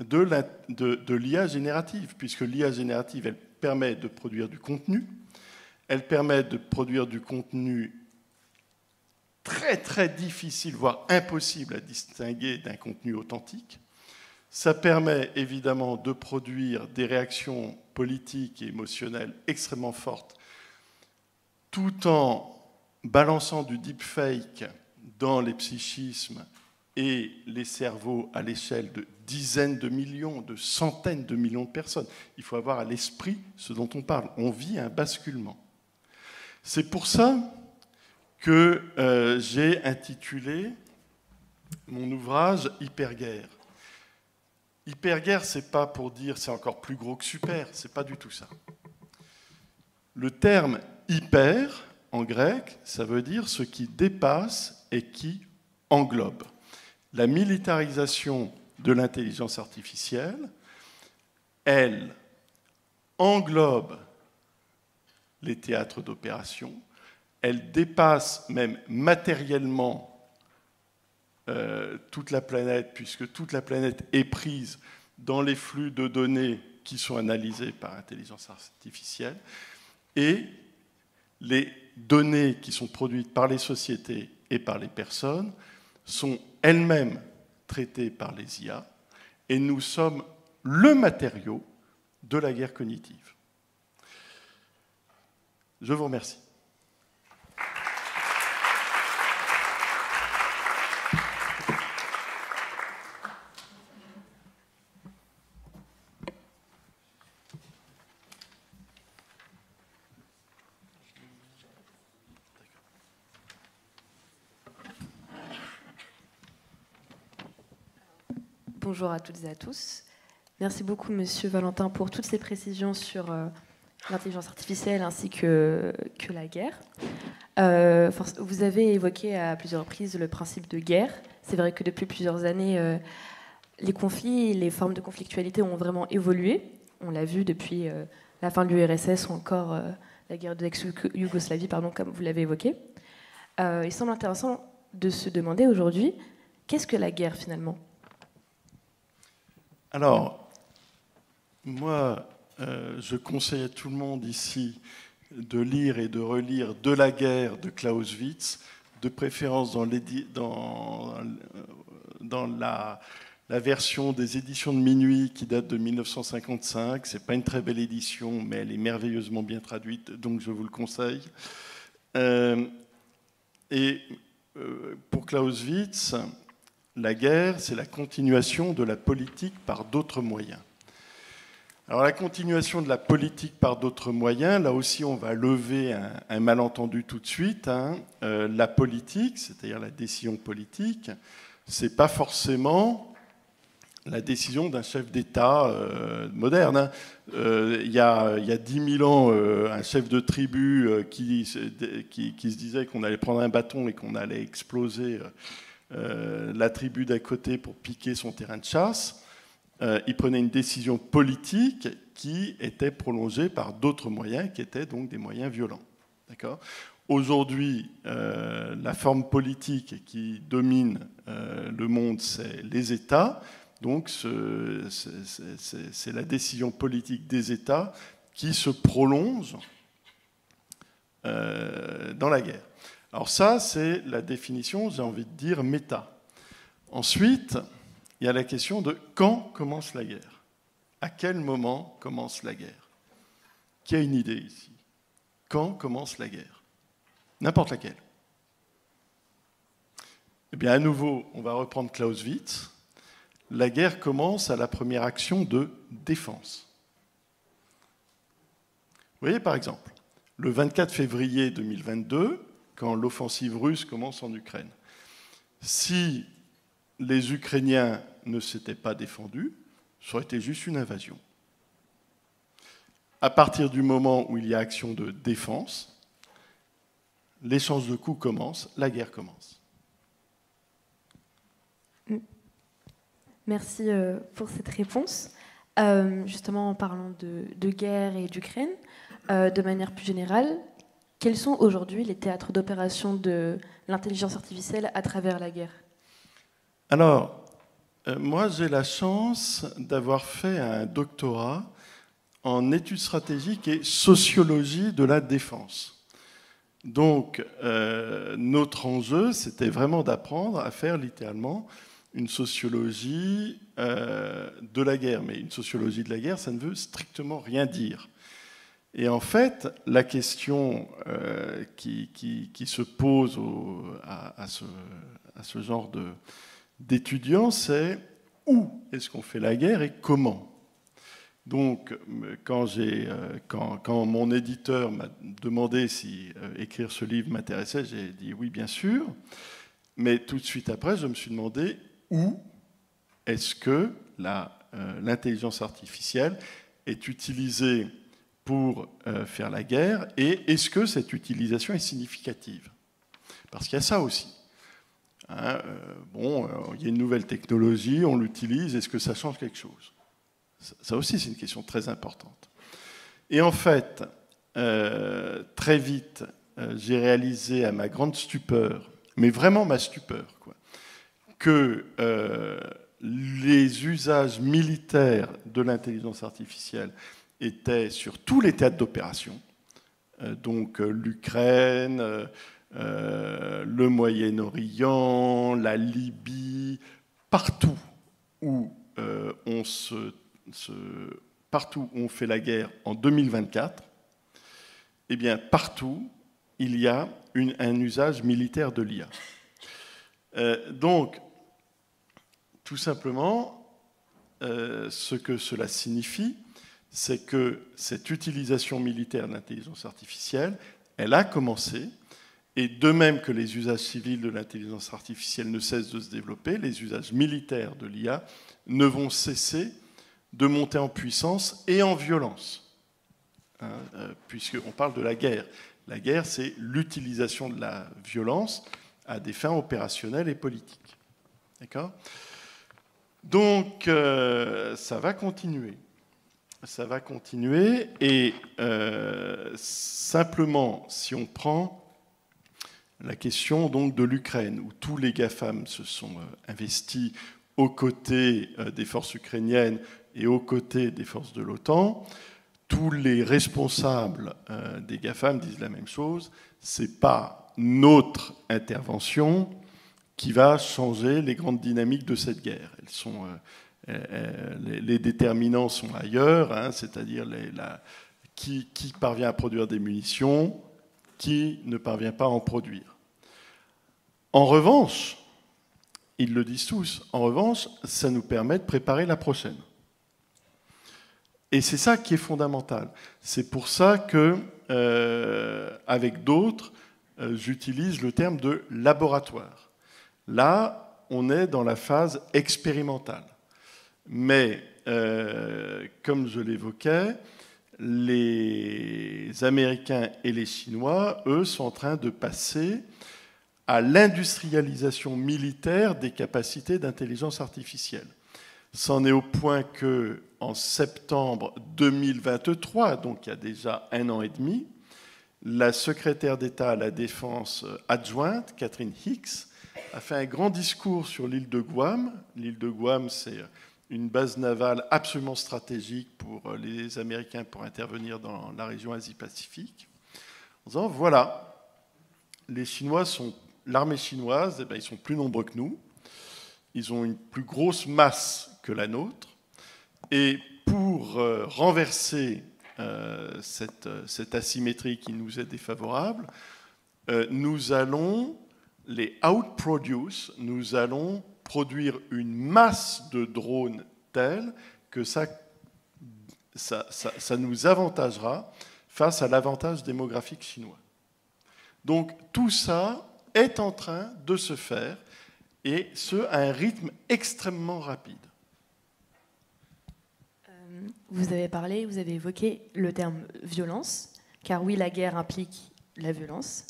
de l'IA générative, puisque l'IA générative, elle permet de produire du contenu, elle permet de produire du contenu très très difficile, voire impossible à distinguer d'un contenu authentique. Ça permet évidemment de produire des réactions politiques et émotionnelles extrêmement fortes, tout en balançant du deepfake dans les psychismes et les cerveaux à l'échelle de dizaines de millions, de centaines de millions de personnes. Il faut avoir à l'esprit ce dont on parle. On vit un basculement. C'est pour ça que j'ai intitulé mon ouvrage « Hyperguerre ». Hyperguerre, ce n'est pas pour dire c'est encore plus gros que super, ce n'est pas du tout ça. Le terme « hyper », en grec, ça veut dire ce qui dépasse et qui englobe. La militarisation de l'intelligence artificielle, elle englobe les théâtres d'opération, elle dépasse même matériellement toute la planète, puisque toute la planète est prise dans les flux de données qui sont analysés par l'intelligence artificielle, et les données qui sont produites par les sociétés et par les personnes sont elles-mêmes traitées par les IA, et nous sommes le matériau de la guerre cognitive. Je vous remercie. Bonjour à toutes et à tous. Merci beaucoup, Monsieur Valentin, pour toutes ces précisions sur l'intelligence artificielle ainsi que la guerre. Vous avez évoqué à plusieurs reprises le principe de guerre. C'est vrai que depuis plusieurs années, les conflits et les formes de conflictualité ont vraiment évolué. On l'a vu depuis la fin de l'URSS ou encore la guerre de l'ex-Yougoslavie, comme vous l'avez évoqué. Il semble intéressant de se demander aujourd'hui, qu'est-ce que la guerre finalement ? Alors, moi, je conseille à tout le monde ici de lire et de relire De la guerre de Clausewitz, de préférence dans la version des éditions de Minuit qui date de 1955. Ce n'est pas une très belle édition, mais elle est merveilleusement bien traduite, donc je vous le conseille. Pour Clausewitz, la guerre, c'est la continuation de la politique par d'autres moyens. Alors la continuation de la politique par d'autres moyens, là aussi on va lever un malentendu tout de suite. La politique, c'est-à-dire la décision politique, c'est pas forcément la décision d'un chef d'État moderne. Il y a 10 000 ans, un chef de tribu qui se disait qu'on allait prendre un bâton et qu'on allait exploser la tribu d'à côté pour piquer son terrain de chasse. il prenait une décision politique qui était prolongée par d'autres moyens, qui étaient donc des moyens violents. D'accord ? Aujourd'hui, la forme politique qui domine le monde, c'est les États. Donc, c'est la décision politique des États qui se prolonge dans la guerre. Alors ça, c'est la définition, j'ai envie de dire, méta. Ensuite, il y a la question de quand commence la guerre. À quel moment commence la guerre? Qui a une idée ici? Quand commence la guerre? N'importe laquelle. Eh bien, à nouveau, on va reprendre Clausewitz. La guerre commence à la première action de défense. Vous voyez, par exemple, le 24 février 2022, quand l'offensive russe commence en Ukraine, si les Ukrainiens ne s'étaient pas défendus, ça aurait été juste une invasion. À partir du moment où il y a action de défense, l'échange de coups commence, la guerre commence. Merci pour cette réponse. Justement, en parlant de guerre et d'Ukraine, de manière plus générale, quels sont aujourd'hui les théâtres d'opération de l'intelligence artificielle à travers la guerre? Alors, moi, j'ai la chance d'avoir fait un doctorat en études stratégiques et sociologie de la défense. Donc, notre enjeu, c'était vraiment d'apprendre à faire littéralement une sociologie de la guerre. Mais une sociologie de la guerre, ça ne veut strictement rien dire. Et en fait, la question qui se pose à ce genre d'étudiants, c'est où est-ce qu'on fait la guerre et comment? Donc, quand mon éditeur m'a demandé si écrire ce livre m'intéressait, j'ai dit oui, bien sûr. Mais tout de suite après, je me suis demandé où est-ce que l'intelligence artificielle est utilisée pour faire la guerre et est-ce que cette utilisation est significative? Parce qu'il y a ça aussi. Hein, il y a une nouvelle technologie, on l'utilise, est-ce que ça change quelque chose? Ça aussi, c'est une question très importante. Et en fait, très vite, j'ai réalisé à ma grande stupeur, mais vraiment ma stupeur, que les usages militaires de l'intelligence artificielle étaient sur tous les théâtres d'opération, donc l'Ukraine, le Moyen-Orient, la Libye, partout où partout où on fait la guerre en 2024, eh bien partout il y a un usage militaire de l'IA. Donc, tout simplement, ce que cela signifie, c'est que cette utilisation militaire de l'intelligence artificielle, elle a commencé, et de même que les usages civils de l'intelligence artificielle ne cessent de se développer, les usages militaires de l'IA ne vont cesser de monter en puissance et en violence, puisqu'on parle de la guerre. La guerre, c'est l'utilisation de la violence à des fins opérationnelles et politiques. D'accord ? Donc, ça va continuer. Ça va continuer, et simplement, si on prend la question donc de l'Ukraine, où tous les GAFAM se sont investis aux côtés des forces ukrainiennes et aux côtés des forces de l'OTAN, tous les responsables des GAFAM disent la même chose, c'est pas notre intervention qui va changer les grandes dynamiques de cette guerre. Les déterminants sont ailleurs, c'est-à-dire qui parvient à produire des munitions, qui ne parvient pas à en produire. En revanche, ils le disent tous, en revanche, ça nous permet de préparer la prochaine. Et c'est ça qui est fondamental. C'est pour ça que, avec d'autres, j'utilise le terme de laboratoire. Là, on est dans la phase expérimentale. Mais, comme je l'évoquais, les Américains et les Chinois, eux, sont en train de passer à l'industrialisation militaire des capacités d'intelligence artificielle. C'en est au point que, en septembre 2023, donc il y a déjà 1 an et demi, la secrétaire d'État à la Défense adjointe, Catherine Hicks, a fait un grand discours sur l'île de Guam. L'île de Guam, c'est une base navale absolument stratégique pour les Américains pour intervenir dans la région Asie-Pacifique, en disant, voilà, l'armée chinoise, eh bien, ils sont plus nombreux que nous, ils ont une plus grosse masse que la nôtre, et pour renverser cette asymétrie qui nous est défavorable, nous allons les outproduce, nous allons produire une masse de drones telle que ça nous avantagera face à l'avantage démographique chinois. Donc tout ça est en train de se faire, et ce, à un rythme extrêmement rapide. Vous avez évoqué le terme violence, car oui, la guerre implique la violence.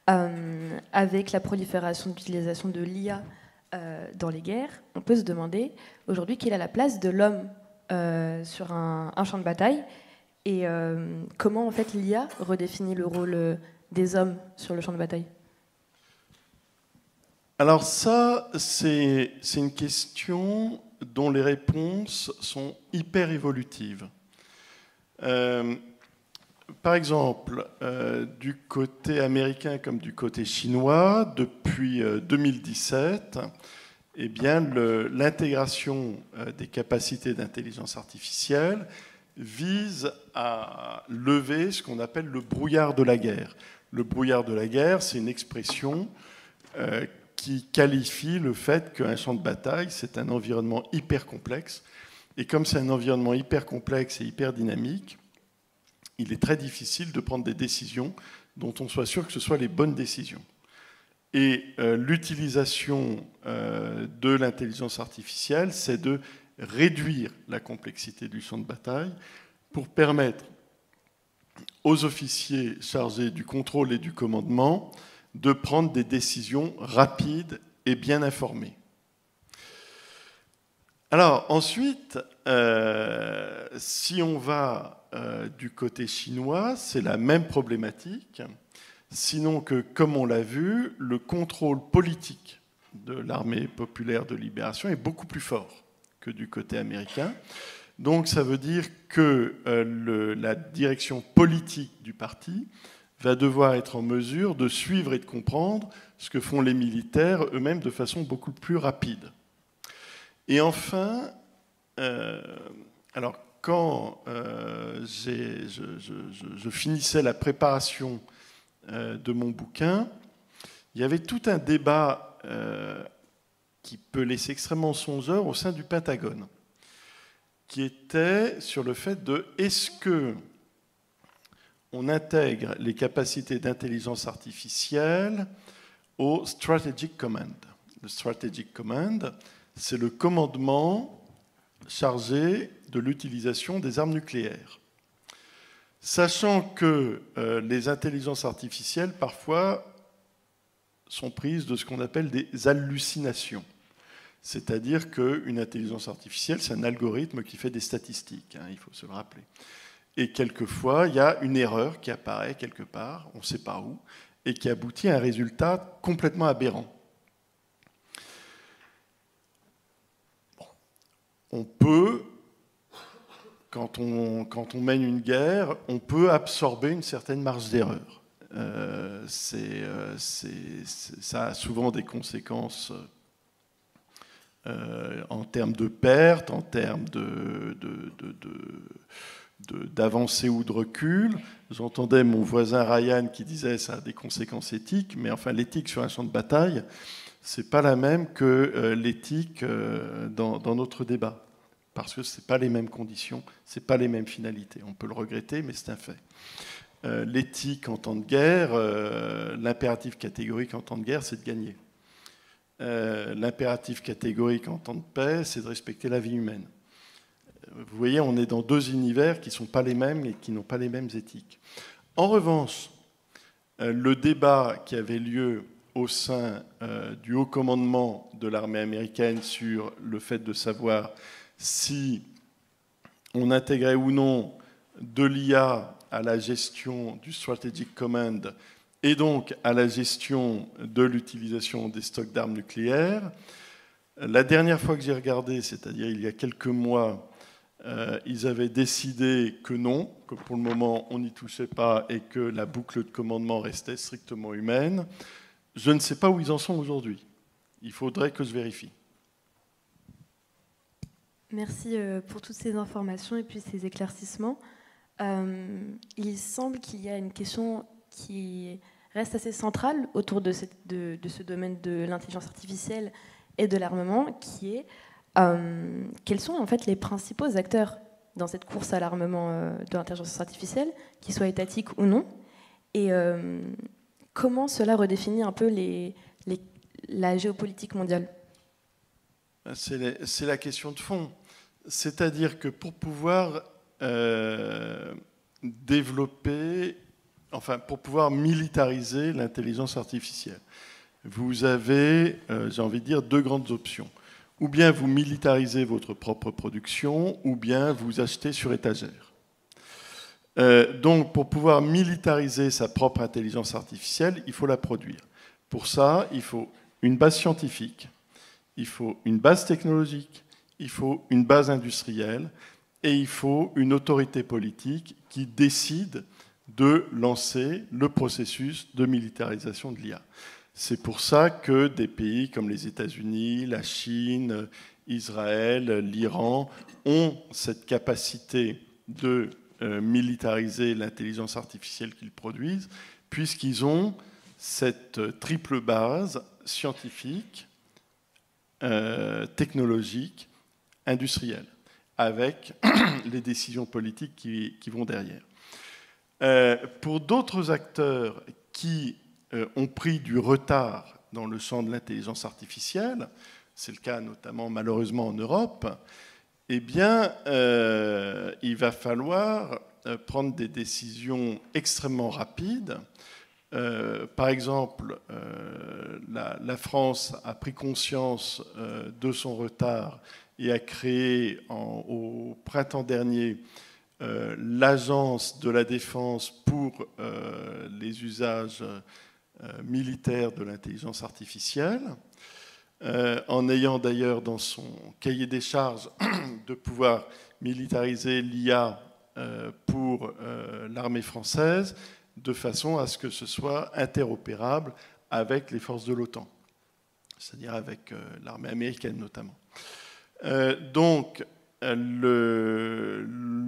Avec la prolifération d'utilisation de l'IA dans les guerres, on peut se demander aujourd'hui quelle est la place de l'homme sur un champ de bataille, et comment en fait l'IA redéfinit le rôle des hommes sur le champ de bataille. Alors ça, c'est une question dont les réponses sont hyper évolutives. Par exemple, du côté américain comme du côté chinois, depuis 2017, eh bien, l'intégration des capacités d'intelligence artificielle vise à lever ce qu'on appelle le brouillard de la guerre. Le brouillard de la guerre, c'est une expression qui qualifie le fait qu'un champ de bataille, c'est un environnement hyper complexe. Et comme c'est un environnement hyper complexe et hyper dynamique, il est très difficile de prendre des décisions dont on soit sûr que ce soient les bonnes décisions. Et l'utilisation de l'intelligence artificielle, c'est de réduire la complexité du champ de bataille pour permettre aux officiers chargés du contrôle et du commandement de prendre des décisions rapides et bien informées. Alors ensuite, si on va du côté chinois, c'est la même problématique, sinon que, comme on l'a vu, le contrôle politique de l'armée populaire de libération est beaucoup plus fort que du côté américain. Donc ça veut dire que la direction politique du parti va devoir être en mesure de suivre et de comprendre ce que font les militaires eux-mêmes de façon beaucoup plus rapide. Et enfin, alors quand je finissais la préparation de mon bouquin, il y avait tout un débat qui peut laisser extrêmement songeur au sein du Pentagone, qui était sur le fait de est-ce que on intègre les capacités d'intelligence artificielle au Strategic Command. Le Strategic Command, c'est le commandement chargé de l'utilisation des armes nucléaires. Sachant que les intelligences artificielles, parfois, sont prises de ce qu'on appelle des hallucinations. C'est-à-dire qu'une intelligence artificielle, c'est un algorithme qui fait des statistiques, hein, il faut se le rappeler. Et quelquefois, il y a une erreur qui apparaît quelque part, on ne sait pas où, et qui aboutit à un résultat complètement aberrant. Bon. On peut, quand on mène une guerre, on peut absorber une certaine marge d'erreur. Ça a souvent des conséquences en termes de pertes, en termes d'avancée ou de recul. J'entendais mon voisin Ryan qui disait que ça a des conséquences éthiques, mais enfin l'éthique sur un champ de bataille, c'est pas la même que l'éthique dans notre débat, parce que c'est pas les mêmes conditions, c'est pas les mêmes finalités. On peut le regretter, mais c'est un fait. L'éthique en temps de guerre, l'impératif catégorique en temps de guerre, c'est de gagner. L'impératif catégorique en temps de paix, c'est de respecter la vie humaine. Vous voyez, on est dans deux univers qui ne sont pas les mêmes et qui n'ont pas les mêmes éthiques. En revanche, le débat qui avait lieu au sein du haut commandement de l'armée américaine sur le fait de savoir si on intégrait ou non de l'IA à la gestion du Strategic Command et donc à la gestion de l'utilisation des stocks d'armes nucléaires. La dernière fois que j'ai regardé, c'est-à-dire il y a quelques mois, ils avaient décidé que non, que pour le moment on n'y touchait pas et que la boucle de commandement restait strictement humaine. Je ne sais pas où ils en sont aujourd'hui. Il faudrait que je vérifie. Merci pour toutes ces informations et puis ces éclaircissements. Il semble qu'il y a une question qui reste assez centrale autour de ce domaine de l'intelligence artificielle et de l'armement, qui est quels sont en fait les principaux acteurs dans cette course à l'armement de l'intelligence artificielle, qu'ils soient étatiques ou non, et comment cela redéfinit un peu la géopolitique mondiale? C'est la question de fond. C'est-à-dire que pour pouvoir développer, enfin pour pouvoir militariser l'intelligence artificielle, vous avez, j'ai envie de dire, deux grandes options. Ou bien vous militarisez votre propre production, ou bien vous achetez sur étagère. Donc pour pouvoir militariser sa propre intelligence artificielle, il faut la produire. Pour ça, il faut une base scientifique, il faut une base technologique, il faut une base industrielle et il faut une autorité politique qui décide de lancer le processus de militarisation de l'IA. C'est pour ça que des pays comme les États-Unis, la Chine, Israël, l'Iran ont cette capacité de militariser l'intelligence artificielle qu'ils produisent, puisqu'ils ont cette triple base scientifique, technologique, industrielle, avec les décisions politiques qui vont derrière. Pour d'autres acteurs qui ont pris du retard dans le champ de l'intelligence artificielle, c'est le cas notamment malheureusement en Europe, eh bien, il va falloir prendre des décisions extrêmement rapides. Par exemple, la France a pris conscience de son retard et a créé au printemps dernier l'Agence de la défense pour les usages militaires de l'intelligence artificielle, en ayant d'ailleurs dans son cahier des charges de pouvoir militariser l'IA pour l'armée française, de façon à ce que ce soit interopérable avec les forces de l'OTAN, c'est-à-dire avec l'armée américaine notamment. Donc,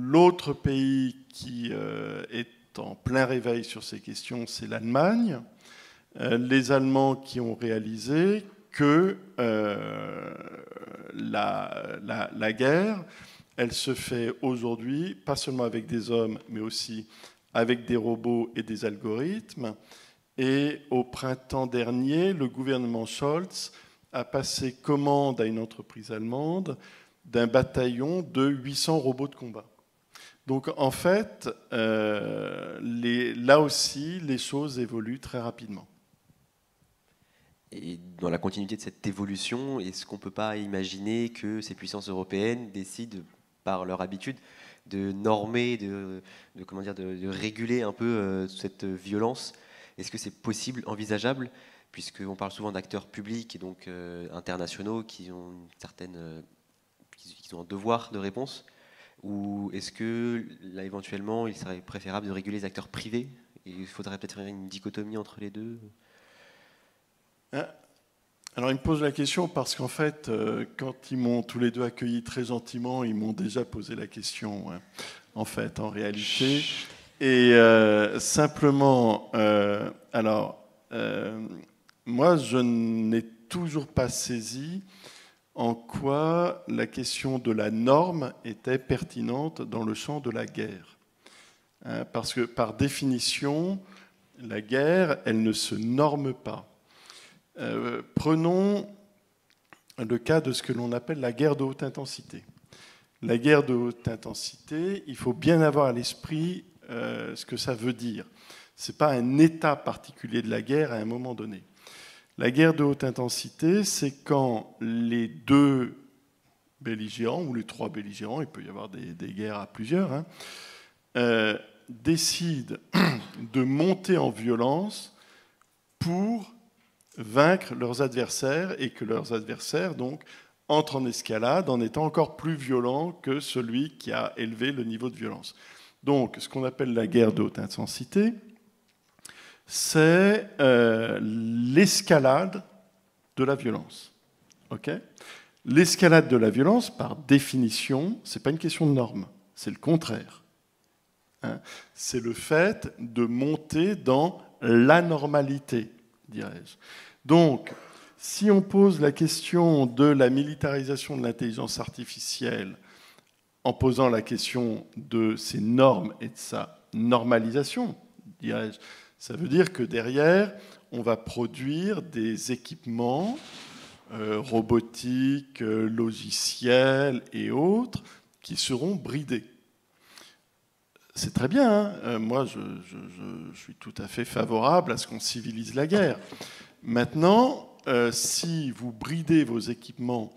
l'autre pays qui est en plein réveil sur ces questions, c'est l'Allemagne. Les Allemands qui ont réalisé que la guerre, elle se fait aujourd'hui, pas seulement avec des hommes, mais aussi avec des robots et des algorithmes. Et au printemps dernier, le gouvernement Scholz a passé commande à une entreprise allemande d'un bataillon de 800 robots de combat. Donc en fait, là aussi, les choses évoluent très rapidement. Et dans la continuité de cette évolution, est-ce qu'on ne peut pas imaginer que ces puissances européennes décident, par leur habitude, de normer, de réguler un peu cette violence? Est-ce que c'est possible, envisageable, puisqu'on parle souvent d'acteurs publics et donc internationaux qui ont qui ont un devoir de réponse, ou est-ce que là éventuellement il serait préférable de réguler les acteurs privés et il faudrait peut-être faire une dichotomie entre les deux? Alors il me pose la question parce qu'en fait, quand ils m'ont tous les deux accueilli très gentiment, ils m'ont déjà posé la question, en fait, en réalité. Et simplement, moi, je n'ai toujours pas saisi en quoi la question de la norme était pertinente dans le champ de la guerre. Parce que, par définition, la guerre, elle ne se norme pas. Prenons le cas de ce que l'on appelle la guerre de haute intensité. La guerre de haute intensité, il faut bien avoir à l'esprit ce que ça veut dire. Ce n'est pas un état particulier de la guerre à un moment donné. La guerre de haute intensité, c'est quand les deux belligérants, ou les 3 belligérants, il peut y avoir des guerres à plusieurs, hein, décident de monter en violence pour vaincre leurs adversaires et que leurs adversaires donc entrent en escalade en étant encore plus violents que celui qui a élevé le niveau de violence. Donc, ce qu'on appelle la guerre de haute intensité, c'est l'escalade de la violence. Okay ? L'escalade de la violence, par définition, ce n'est pas une question de norme, c'est le contraire. Hein ? C'est le fait de monter dans l'anormalité, dirais-je. Donc, si on pose la question de la militarisation de l'intelligence artificielle en posant la question de ses normes et de sa normalisation, dirais-je, ça veut dire que derrière, on va produire des équipements robotiques, logiciels et autres qui seront bridés. C'est très bien, hein. Moi je suis tout à fait favorable à ce qu'on civilise la guerre. Maintenant, si vous bridez vos équipements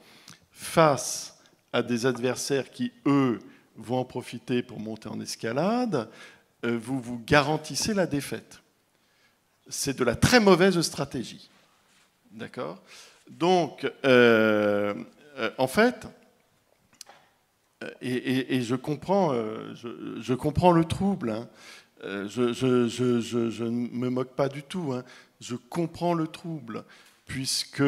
face à des adversaires qui, eux, vont en profiter pour monter en escalade, vous vous garantissez la défaite. C'est de la très mauvaise stratégie. D'accord ? Donc, en fait, et je comprends le trouble, hein. Je ne me moque pas du tout, hein. Je comprends le trouble, puisque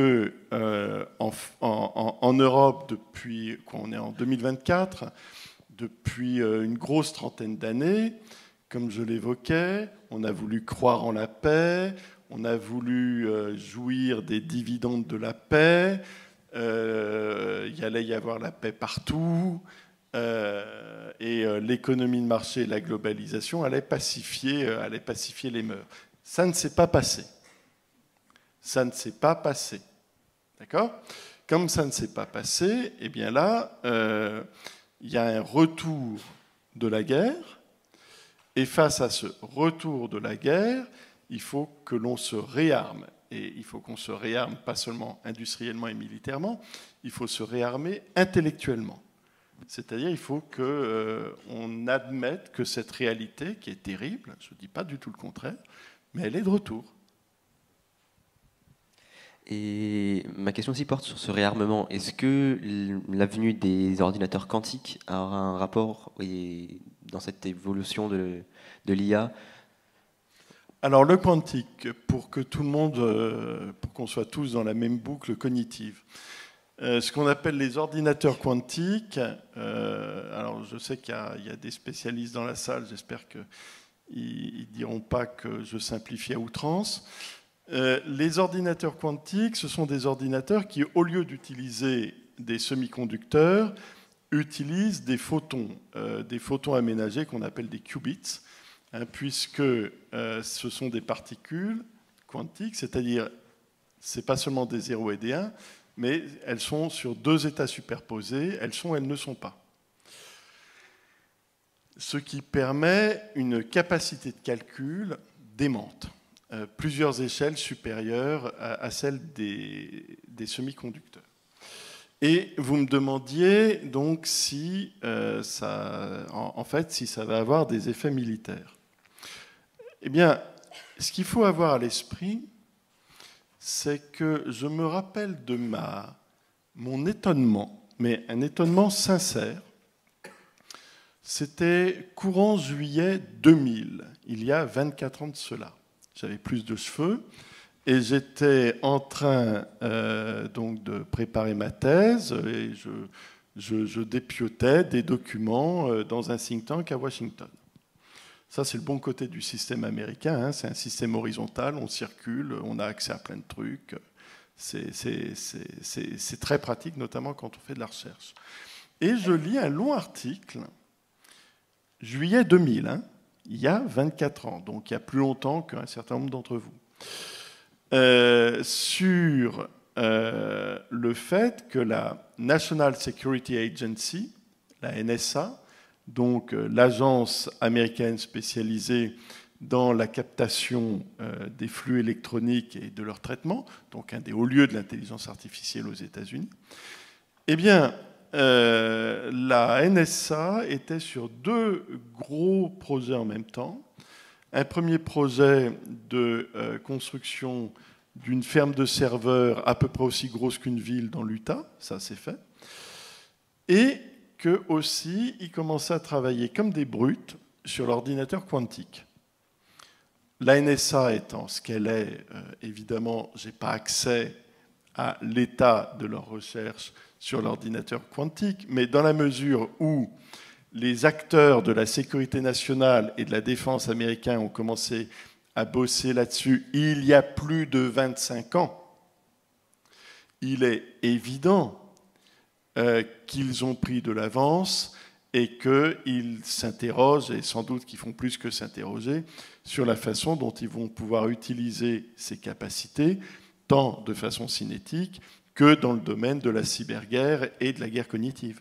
en Europe, depuis qu'on est en 2024, depuis une grosse trentaine d'années, comme je l'évoquais, on a voulu croire en la paix, on a voulu jouir des dividendes de la paix, il allait y avoir la paix partout, et l'économie de marché et la globalisation allaient pacifier les mœurs. Ça ne s'est pas passé. Ça ne s'est pas passé. D'accord ? Comme ça ne s'est pas passé, eh bien là, il y a un retour de la guerre, et face à ce retour de la guerre, il faut que l'on se réarme. Et il faut qu'on se réarme pas seulement industriellement et militairement, il faut se réarmer intellectuellement. C'est-à-dire il faut qu'on admette que cette réalité, qui est terrible, je ne dis pas du tout le contraire, mais elle est de retour. Et ma question aussi porte sur ce réarmement. Est-ce que l'avenue des ordinateurs quantiques a un rapport dans cette évolution de l'IA ? Alors le quantique, pour que tout le monde, pour qu'on soit tous dans la même boucle cognitive, ce qu'on appelle les ordinateurs quantiques, alors je sais qu'il y a des spécialistes dans la salle, j'espère qu'ils ne diront pas que je simplifie à outrance. Les ordinateurs quantiques, ce sont des ordinateurs qui, au lieu d'utiliser des semi-conducteurs, utilisent des photons aménagés qu'on appelle des qubits, hein, puisque ce sont des particules quantiques, c'est-à-dire ce n'est pas seulement des 0 et des 1, mais elles sont sur 2 états superposés, elles ne sont pas. Ce qui permet une capacité de calcul démente. Plusieurs échelles supérieures à celles des semi-conducteurs. Et vous me demandiez donc si si ça va avoir des effets militaires. Eh bien, ce qu'il faut avoir à l'esprit, c'est que je me rappelle de mon étonnement, mais un étonnement sincère. C'était courant juillet 2000, il y a 24 ans de cela. J'avais plus de cheveux et j'étais en train donc de préparer ma thèse et je dépiotais des documents dans un think tank à Washington. Ça, c'est le bon côté du système américain, hein. C'est un système horizontal, on circule, on a accès à plein de trucs. C'est très pratique, notamment quand on fait de la recherche. Et je lis un long article, juillet 2000, hein, il y a 24 ans, donc il y a plus longtemps qu'un certain nombre d'entre vous, sur le fait que la National Security Agency, la NSA, donc l'agence américaine spécialisée dans la captation des flux électroniques et de leur traitement, donc un des hauts lieux de l'intelligence artificielle aux États-Unis, eh bien, la NSA était sur 2 gros projets en même temps. Un premier projet de construction d'une ferme de serveurs à peu près aussi grosse qu'une ville dans l'Utah, ça c'est fait. Et que aussi, ils commençaient à travailler comme des brutes sur l'ordinateur quantique. La NSA étant ce qu'elle est, évidemment, je n'ai pas accès à l'état de leur recherche sur l'ordinateur quantique, mais dans la mesure où les acteurs de la sécurité nationale et de la défense américains ont commencé à bosser là-dessus il y a plus de 25 ans, il est évident qu'ils ont pris de l'avance et qu'ils s'interrogent, et sans doute qu'ils font plus que s'interroger, sur la façon dont ils vont pouvoir utiliser ces capacités, tant de façon cinétique que dans le domaine de la cyberguerre et de la guerre cognitive.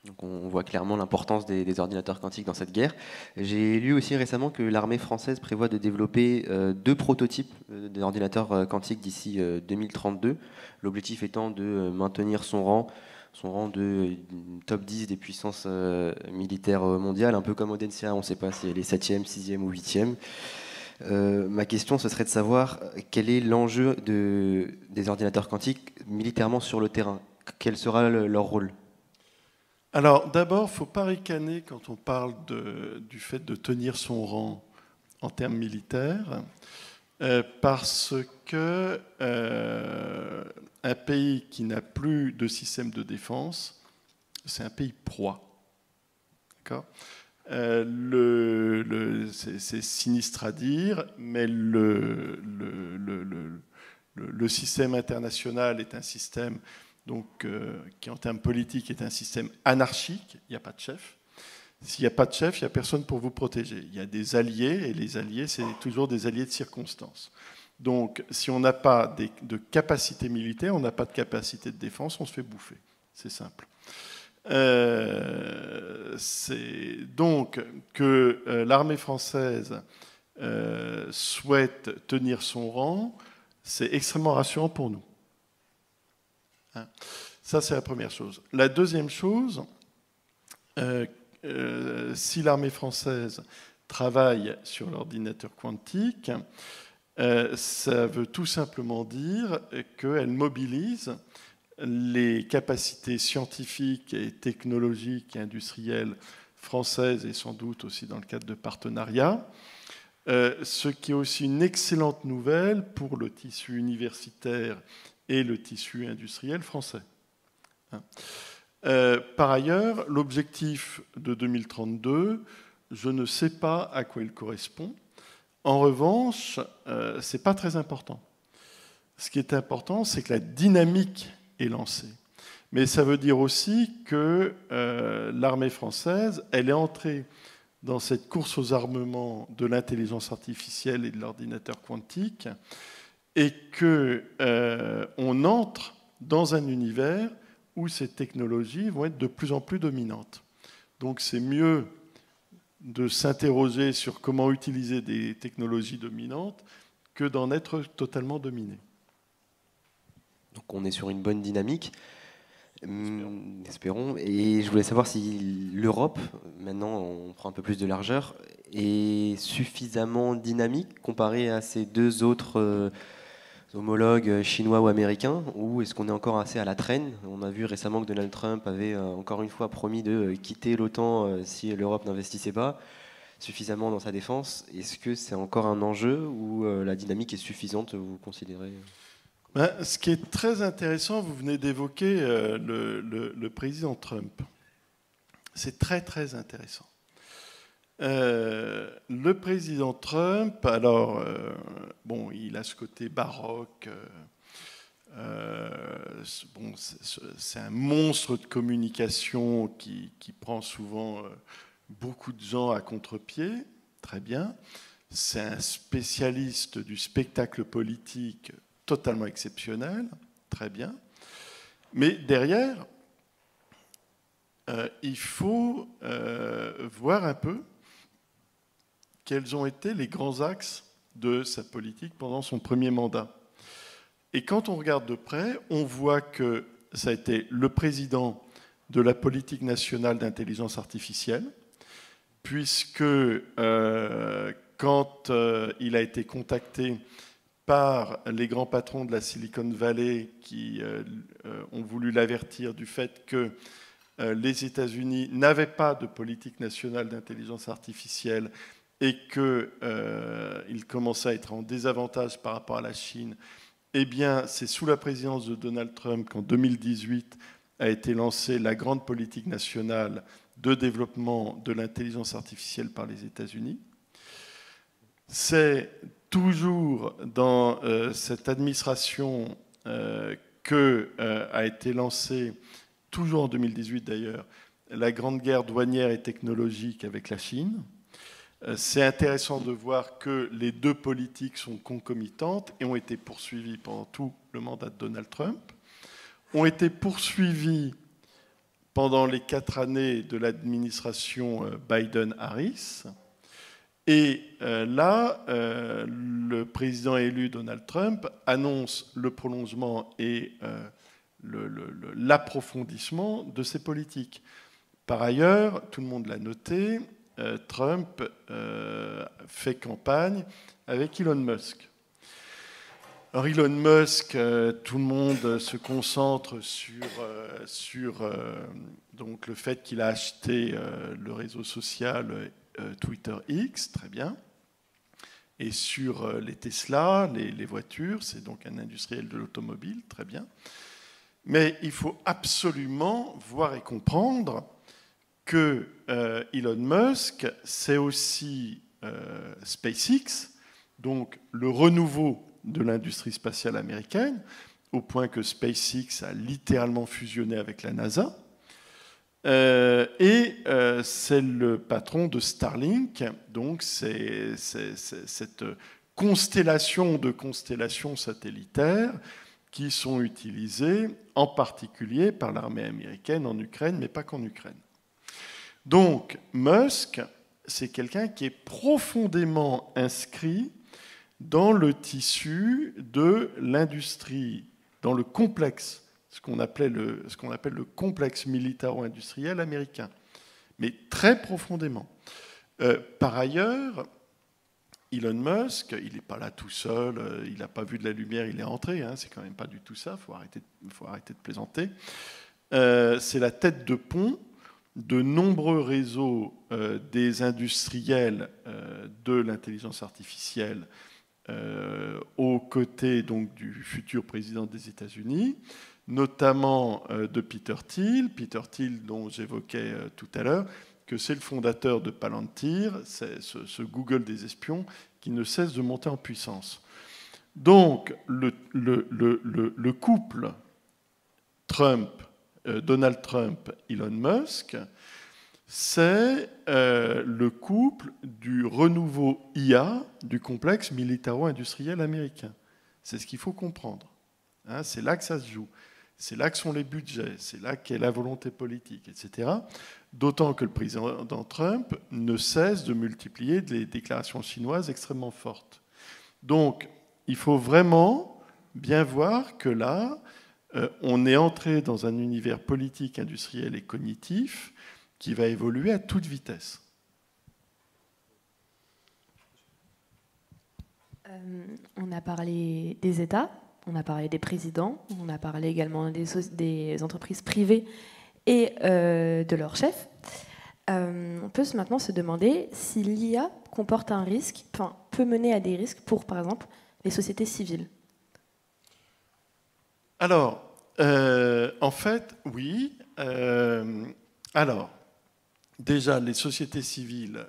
Donc on voit clairement l'importance des ordinateurs quantiques dans cette guerre. J'ai lu aussi récemment que l'armée française prévoit de développer 2 prototypes d'ordinateurs quantiques d'ici 2032. L'objectif étant de maintenir son rang de top 10 des puissances militaires mondiales, un peu comme Audencia, on ne sait pas si elle est 7e, 6e ou 8e. Ma question, ce serait de savoir quel est l'enjeu des ordinateurs quantiques militairement sur le terrain. Quel sera leur rôle ? Alors, d'abord, il ne faut pas ricaner quand on parle du fait de tenir son rang en termes militaires, parce que un pays qui n'a plus de système de défense, c'est un pays proie. D'accord ? C'est sinistre à dire, mais le système international est un système donc, qui, en termes politiques, est un système anarchique. Il n'y a pas de chef. S'il n'y a pas de chef, il n'y a personne pour vous protéger. Il y a des alliés, et les alliés, c'est toujours des alliés de circonstance. Donc, si on n'a pas de capacité militaire, on n'a pas de capacité de défense, on se fait bouffer. C'est simple. C'est donc que l'armée française souhaite tenir son rang, c'est extrêmement rassurant pour nous. Hein. Ça, c'est la première chose. La deuxième chose, si l'armée française travaille sur l'ordinateur quantique, ça veut tout simplement dire qu'elle mobilise les capacités scientifiques et technologiques et industrielles françaises et sans doute aussi dans le cadre de partenariats, ce qui est aussi une excellente nouvelle pour le tissu universitaire et le tissu industriel français. Par ailleurs, l'objectif de 2032, je ne sais pas à quoi il correspond. En revanche, ce n'est pas très important. Ce qui est important, c'est que la dynamique est lancée. Mais ça veut dire aussi que l'armée française, elle est entrée dans cette course aux armements de l'intelligence artificielle et de l'ordinateur quantique, et qu'on entre dans un univers où ces technologies vont être de plus en plus dominantes. Donc c'est mieux de s'interroger sur comment utiliser des technologies dominantes que d'en être totalement dominé. Donc on est sur une bonne dynamique, espérons. Et je voulais savoir si l'Europe, maintenant on prend un peu plus de largeur, est suffisamment dynamique comparée à ces 2 autres homologues chinois ou américains, ou est-ce qu'on est encore assez à la traîne? On a vu récemment que Donald Trump avait encore une fois promis de quitter l'OTAN si l'Europe n'investissait pas suffisamment dans sa défense. Est-ce que c'est encore un enjeu ou la dynamique est suffisante, vous considérez? Ce qui est très intéressant, vous venez d'évoquer le président Trump. C'est très très intéressant. Le président Trump, alors, bon, il a ce côté baroque. Bon, c'est un monstre de communication qui prend souvent beaucoup de gens à contre-pied. Très bien. C'est un spécialiste du spectacle politique totalement exceptionnel. Très bien. Mais derrière, il faut voir un peu quels ont été les grands axes de sa politique pendant son premier mandat. Et quand on regarde de près, on voit que ça a été le président de la politique nationale d'intelligence artificielle, puisque quand il a été contacté par les grands patrons de la Silicon Valley qui ont voulu l'avertir du fait que les États-Unis n'avaient pas de politique nationale d'intelligence artificielle et qu'il commençait à être en désavantage par rapport à la Chine, eh bien, c'est sous la présidence de Donald Trump qu'en 2018 a été lancée la grande politique nationale de développement de l'intelligence artificielle par les États-Unis. C'est toujours dans cette administration qu'a été lancée, toujours en 2018 d'ailleurs, la grande guerre douanière et technologique avec la Chine. C'est intéressant de voir que les deux politiques sont concomitantes et ont été poursuivies pendant tout le mandat de Donald Trump, ont été poursuivies pendant les 4 années de l'administration Biden-Harris. Et là, le président élu Donald Trump annonce le prolongement et l'approfondissement de ces politiques. Par ailleurs, tout le monde l'a noté, Trump fait campagne avec Elon Musk. Alors Elon Musk, tout le monde se concentre sur donc le fait qu'il a acheté le réseau social Twitter X, très bien, et sur les Tesla, les voitures, c'est donc un industriel de l'automobile, très bien. Mais il faut absolument voir et comprendre que Elon Musk, c'est aussi SpaceX, donc le renouveau de l'industrie spatiale américaine, au point que SpaceX a littéralement fusionné avec la NASA. Et c'est le patron de Starlink, donc c'est cette constellation de constellations satellitaires qui sont utilisées en particulier par l'armée américaine en Ukraine, mais pas qu'en Ukraine. Donc Musk, c'est quelqu'un qui est profondément inscrit dans le tissu de l'industrie, dans le complexe, ce qu'on appelle le complexe militaro-industriel américain, mais très profondément. Par ailleurs, Elon Musk, il n'est pas là tout seul, il n'a pas vu de la lumière, il est entré, hein, c'est quand même pas du tout ça, il faut arrêter de plaisanter. C'est la tête de pont de nombreux réseaux des industriels de l'intelligence artificielle aux côtés donc, du futur président des États-Unis, notamment de Peter Thiel dont j'évoquais tout à l'heure, que c'est le fondateur de Palantir, c'est ce Google des espions qui ne cesse de monter en puissance. Donc le couple Donald Trump, Elon Musk, c'est le couple du renouveau IA du complexe militaro-industriel américain. C'est ce qu'il faut comprendre. Hein, c'est là que ça se joue. C'est là que sont les budgets, c'est là qu'est la volonté politique, etc. D'autant que le président Trump ne cesse de multiplier des déclarations chinoises extrêmement fortes. Donc, il faut vraiment bien voir que là, on est entré dans un univers politique, industriel et cognitif qui va évoluer à toute vitesse. On a parlé des États, on a parlé des présidents, on a parlé également des entreprises privées et de leurs chefs. On peut maintenant se demander si l'IA comporte un risque, enfin, peut mener à des risques pour, par exemple, les sociétés civiles. Alors, en fait, oui. Alors, déjà, les sociétés civiles.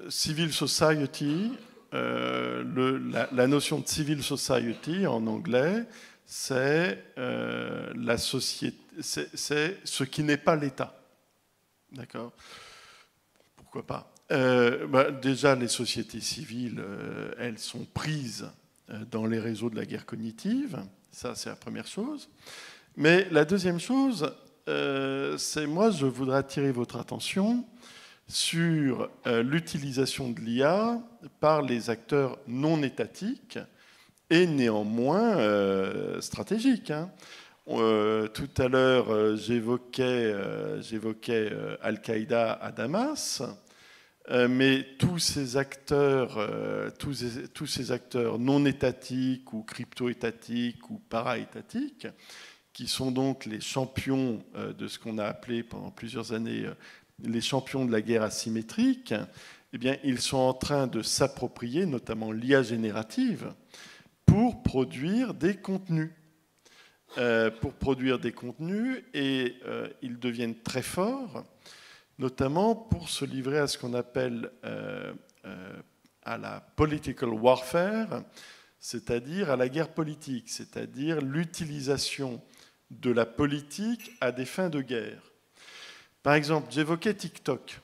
Civil society, la notion de civil society en anglais, c'est la société, c'est ce qui n'est pas l'État. D'accord ? Pourquoi pas ? Déjà, les sociétés civiles, elles sont prises dans les réseaux de la guerre cognitive. Ça, c'est la première chose. Mais la deuxième chose, c'est moi, je voudrais attirer votre attention sur l'utilisation de l'IA par les acteurs non étatiques et néanmoins stratégiques. Hein. Tout à l'heure, j'évoquais Al-Qaïda à Damas, mais tous ces acteurs non étatiques ou crypto-étatiques ou para-étatiques, qui sont donc les champions de ce qu'on a appelé pendant plusieurs années les champions de la guerre asymétrique, eh bien, ils sont en train de s'approprier, notamment l'IA générative, pour produire des contenus. Et ils deviennent très forts, notamment pour se livrer à ce qu'on appelle à la political warfare, c'est-à-dire à la guerre politique, c'est-à-dire l'utilisation de la politique à des fins de guerre. Par exemple, j'évoquais TikTok.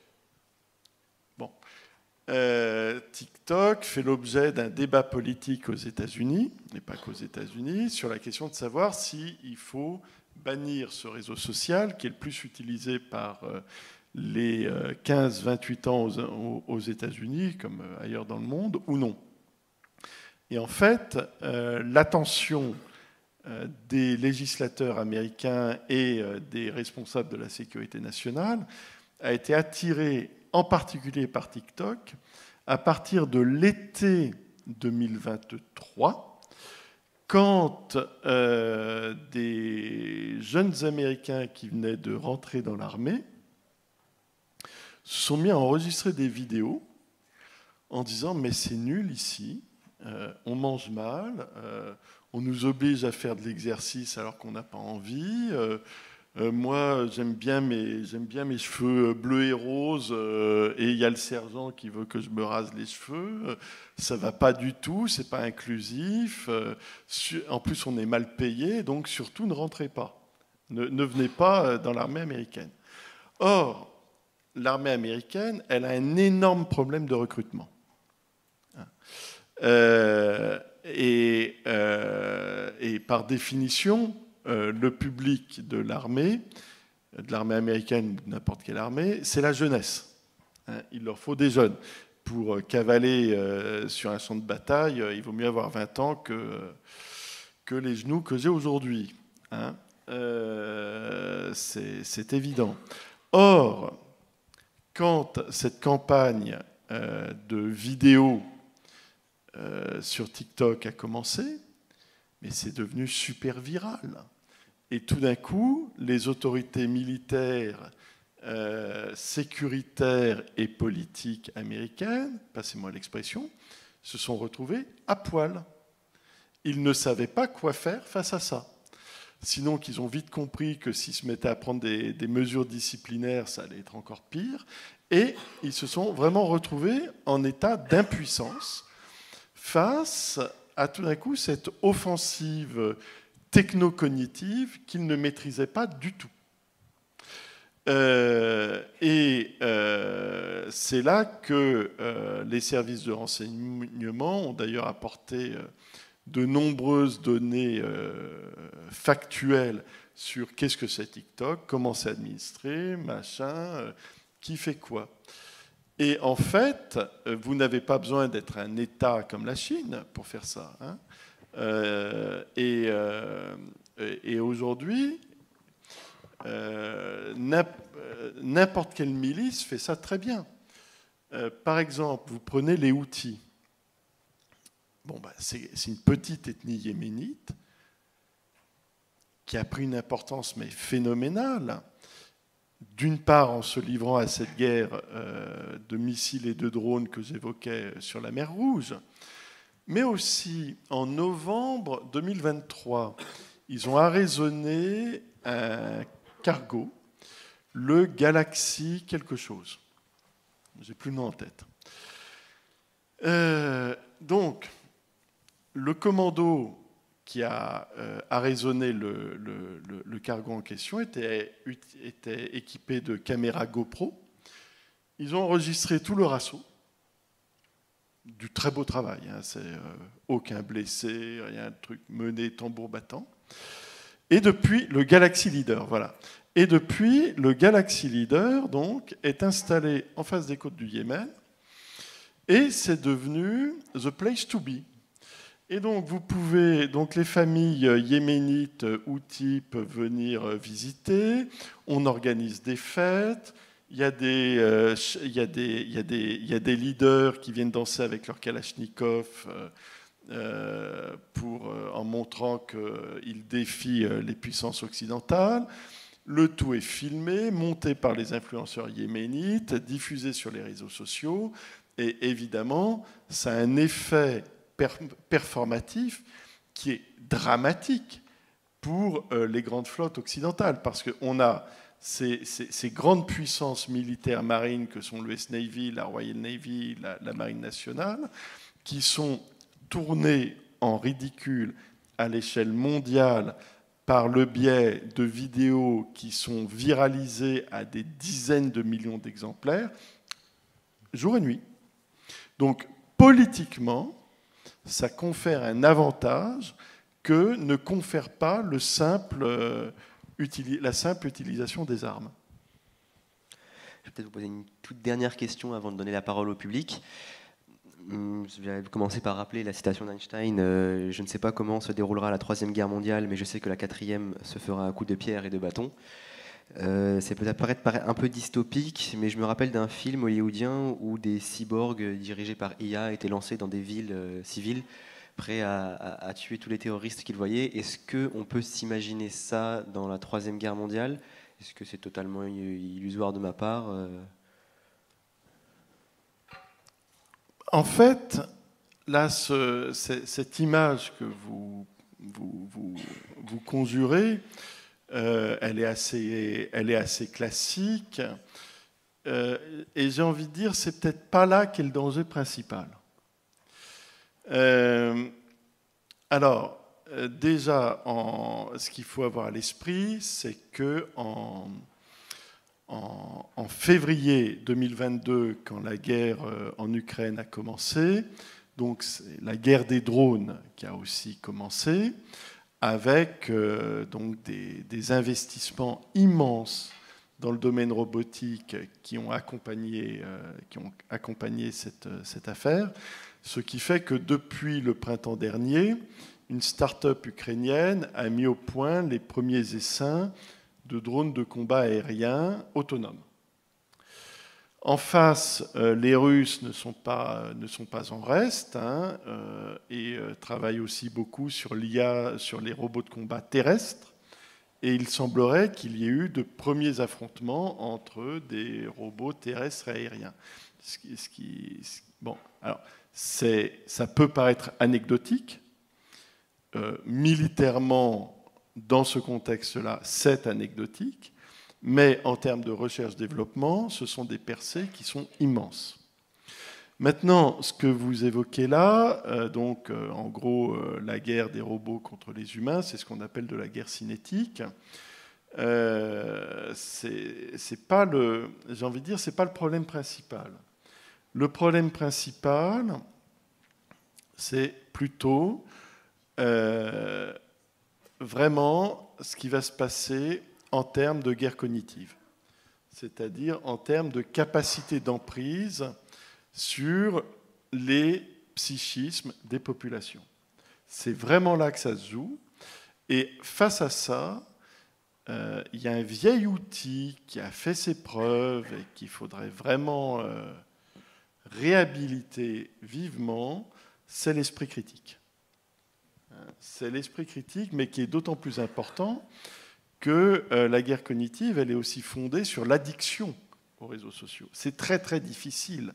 TikTok fait l'objet d'un débat politique aux États-Unis, et pas qu'aux États-Unis, sur la question de savoir s'il faut bannir ce réseau social qui est le plus utilisé par les 15-28 ans aux États-Unis, comme ailleurs dans le monde, ou non. Et en fait, l'attention des législateurs américains et des responsables de la sécurité nationale a été attirée en particulier par TikTok, à partir de l'été 2023, quand des jeunes Américains qui venaient de rentrer dans l'armée se sont mis à enregistrer des vidéos en disant « mais c'est nul ici, on mange mal, on nous oblige à faire de l'exercice alors qu'on n'a pas envie ». Moi, j'aime bien mes cheveux bleus et roses, et il y a le sergent qui veut que je me rase les cheveux. Ça va pas du tout, c'est pas inclusif. En plus, on est mal payé, donc surtout ne rentrez pas. Ne venez pas dans l'armée américaine. Or, l'armée américaine, elle a un énorme problème de recrutement. Et par définition, le public de l'armée américaine, n'importe quelle armée, c'est la jeunesse. Il leur faut des jeunes. Pour cavaler sur un champ de bataille, il vaut mieux avoir 20 ans que les genoux que j'ai aujourd'hui. C'est évident. Or, quand cette campagne de vidéos sur TikTok a commencé, mais c'est devenu super viral. Et tout d'un coup, les autorités militaires, sécuritaires et politiques américaines, passez-moi l'expression, se sont retrouvées à poil. Ils ne savaient pas quoi faire face à ça. Sinon qu'ils ont vite compris que s'ils se mettaient à prendre des mesures disciplinaires, ça allait être encore pire. Et ils se sont vraiment retrouvés en état d'impuissance face à tout d'un coup cette offensive techno-cognitive qu'ils ne maîtrisaient pas du tout. C'est là que les services de renseignement ont d'ailleurs apporté de nombreuses données factuelles sur qu'est-ce que c'est TikTok, comment c'est administré, machin, qui fait quoi. Et en fait, vous n'avez pas besoin d'être un État comme la Chine pour faire ça. Et aujourd'hui, n'importe quelle milice fait ça très bien. Par exemple, vous prenez les Houthis. C'est une petite ethnie yéménite qui a pris une importance mais phénoménale. D'une part en se livrant à cette guerre de missiles et de drones que j'évoquais sur la mer Rouge, mais aussi en novembre 2023, ils ont arraisonné un cargo, le Galaxy quelque chose. J'ai plus le nom en tête. Donc, le commando qui a arraisonné le cargo en question était équipé de caméras GoPro. Ils ont enregistré tout leur assaut. Du très beau travail. C'est aucun blessé, rien de truc mené tambour battant. Et depuis, le Galaxy Leader, voilà. Et depuis, le Galaxy Leader, donc, est installé en face des côtes du Yémen. Et c'est devenu the place to be. Et donc, vous pouvez, donc les familles yéménites ou type venir visiter. On organise des fêtes. Il y a des leaders qui viennent danser avec leur kalachnikov en montrant qu'ils défient les puissances occidentales. Le tout est filmé, monté par les influenceurs yéménites, diffusé sur les réseaux sociaux. Et évidemment, ça a un effet performatif qui est dramatique pour les grandes flottes occidentales, parce qu'on a ces grandes puissances militaires marines que sont l'US Navy, la Royal Navy, la Marine nationale, qui sont tournées en ridicule à l'échelle mondiale par le biais de vidéos qui sont viralisées à des dizaines de millions d'exemplaires, jour et nuit. Donc, politiquement, ça confère un avantage que ne confère pas la simple utilisation des armes. Je vais peut-être vous poser une toute dernière question avant de donner la parole au public. Je vais commencer par rappeler la citation d'Einstein. Je ne sais pas comment se déroulera la Troisième Guerre mondiale, mais je sais que la quatrième se fera à coups de pierre et de bâton. C'est peut-être paraître un peu dystopique, mais je me rappelle d'un film hollywoodien où des cyborgs dirigés par IA étaient lancés dans des villes civiles, prêts à tuer tous les terroristes qu'ils voyaient. Est-ce qu'on peut s'imaginer ça dans la Troisième Guerre mondiale? Est-ce que c'est totalement illusoire de ma part? En fait, là, cette image que vous conjurez, elle est assez classique. Et j'ai envie de dire, c'est peut-être pas là qu'est le danger principal. Alors, déjà, ce qu'il faut avoir à l'esprit, c'est que en février 2022, quand la guerre en Ukraine a commencé, donc c'est la guerre des drones qui a aussi commencé, avec donc des investissements immenses dans le domaine robotique qui ont accompagné cette affaire, ce qui fait que depuis le printemps dernier, une start-up ukrainienne a mis au point les premiers essaims de drones de combat aérien autonomes. En face, les Russes ne sont pas en reste et travaillent aussi beaucoup sur l'IA, sur les robots de combat terrestres. Et il semblerait qu'il y ait eu de premiers affrontements entre des robots terrestres et aériens. Bon, alors, ça peut paraître anecdotique. Militairement, dans ce contexte-là, c'est anecdotique. Mais en termes de recherche-développement, ce sont des percées qui sont immenses. Maintenant, ce que vous évoquez là, en gros, la guerre des robots contre les humains, c'est ce qu'on appelle de la guerre cinétique. C'est pas le problème principal. Le problème principal, c'est plutôt vraiment ce qui va se passer en termes de guerre cognitive, c'est-à-dire en termes de capacité d'emprise sur les psychismes des populations. C'est vraiment là que ça se joue. Et face à ça, il y a un vieil outil qui a fait ses preuves et qu'il faudrait vraiment réhabiliter vivement, c'est l'esprit critique. C'est l'esprit critique, mais qui est d'autant plus important que la guerre cognitive, elle est aussi fondée sur l'addiction aux réseaux sociaux. C'est très très difficile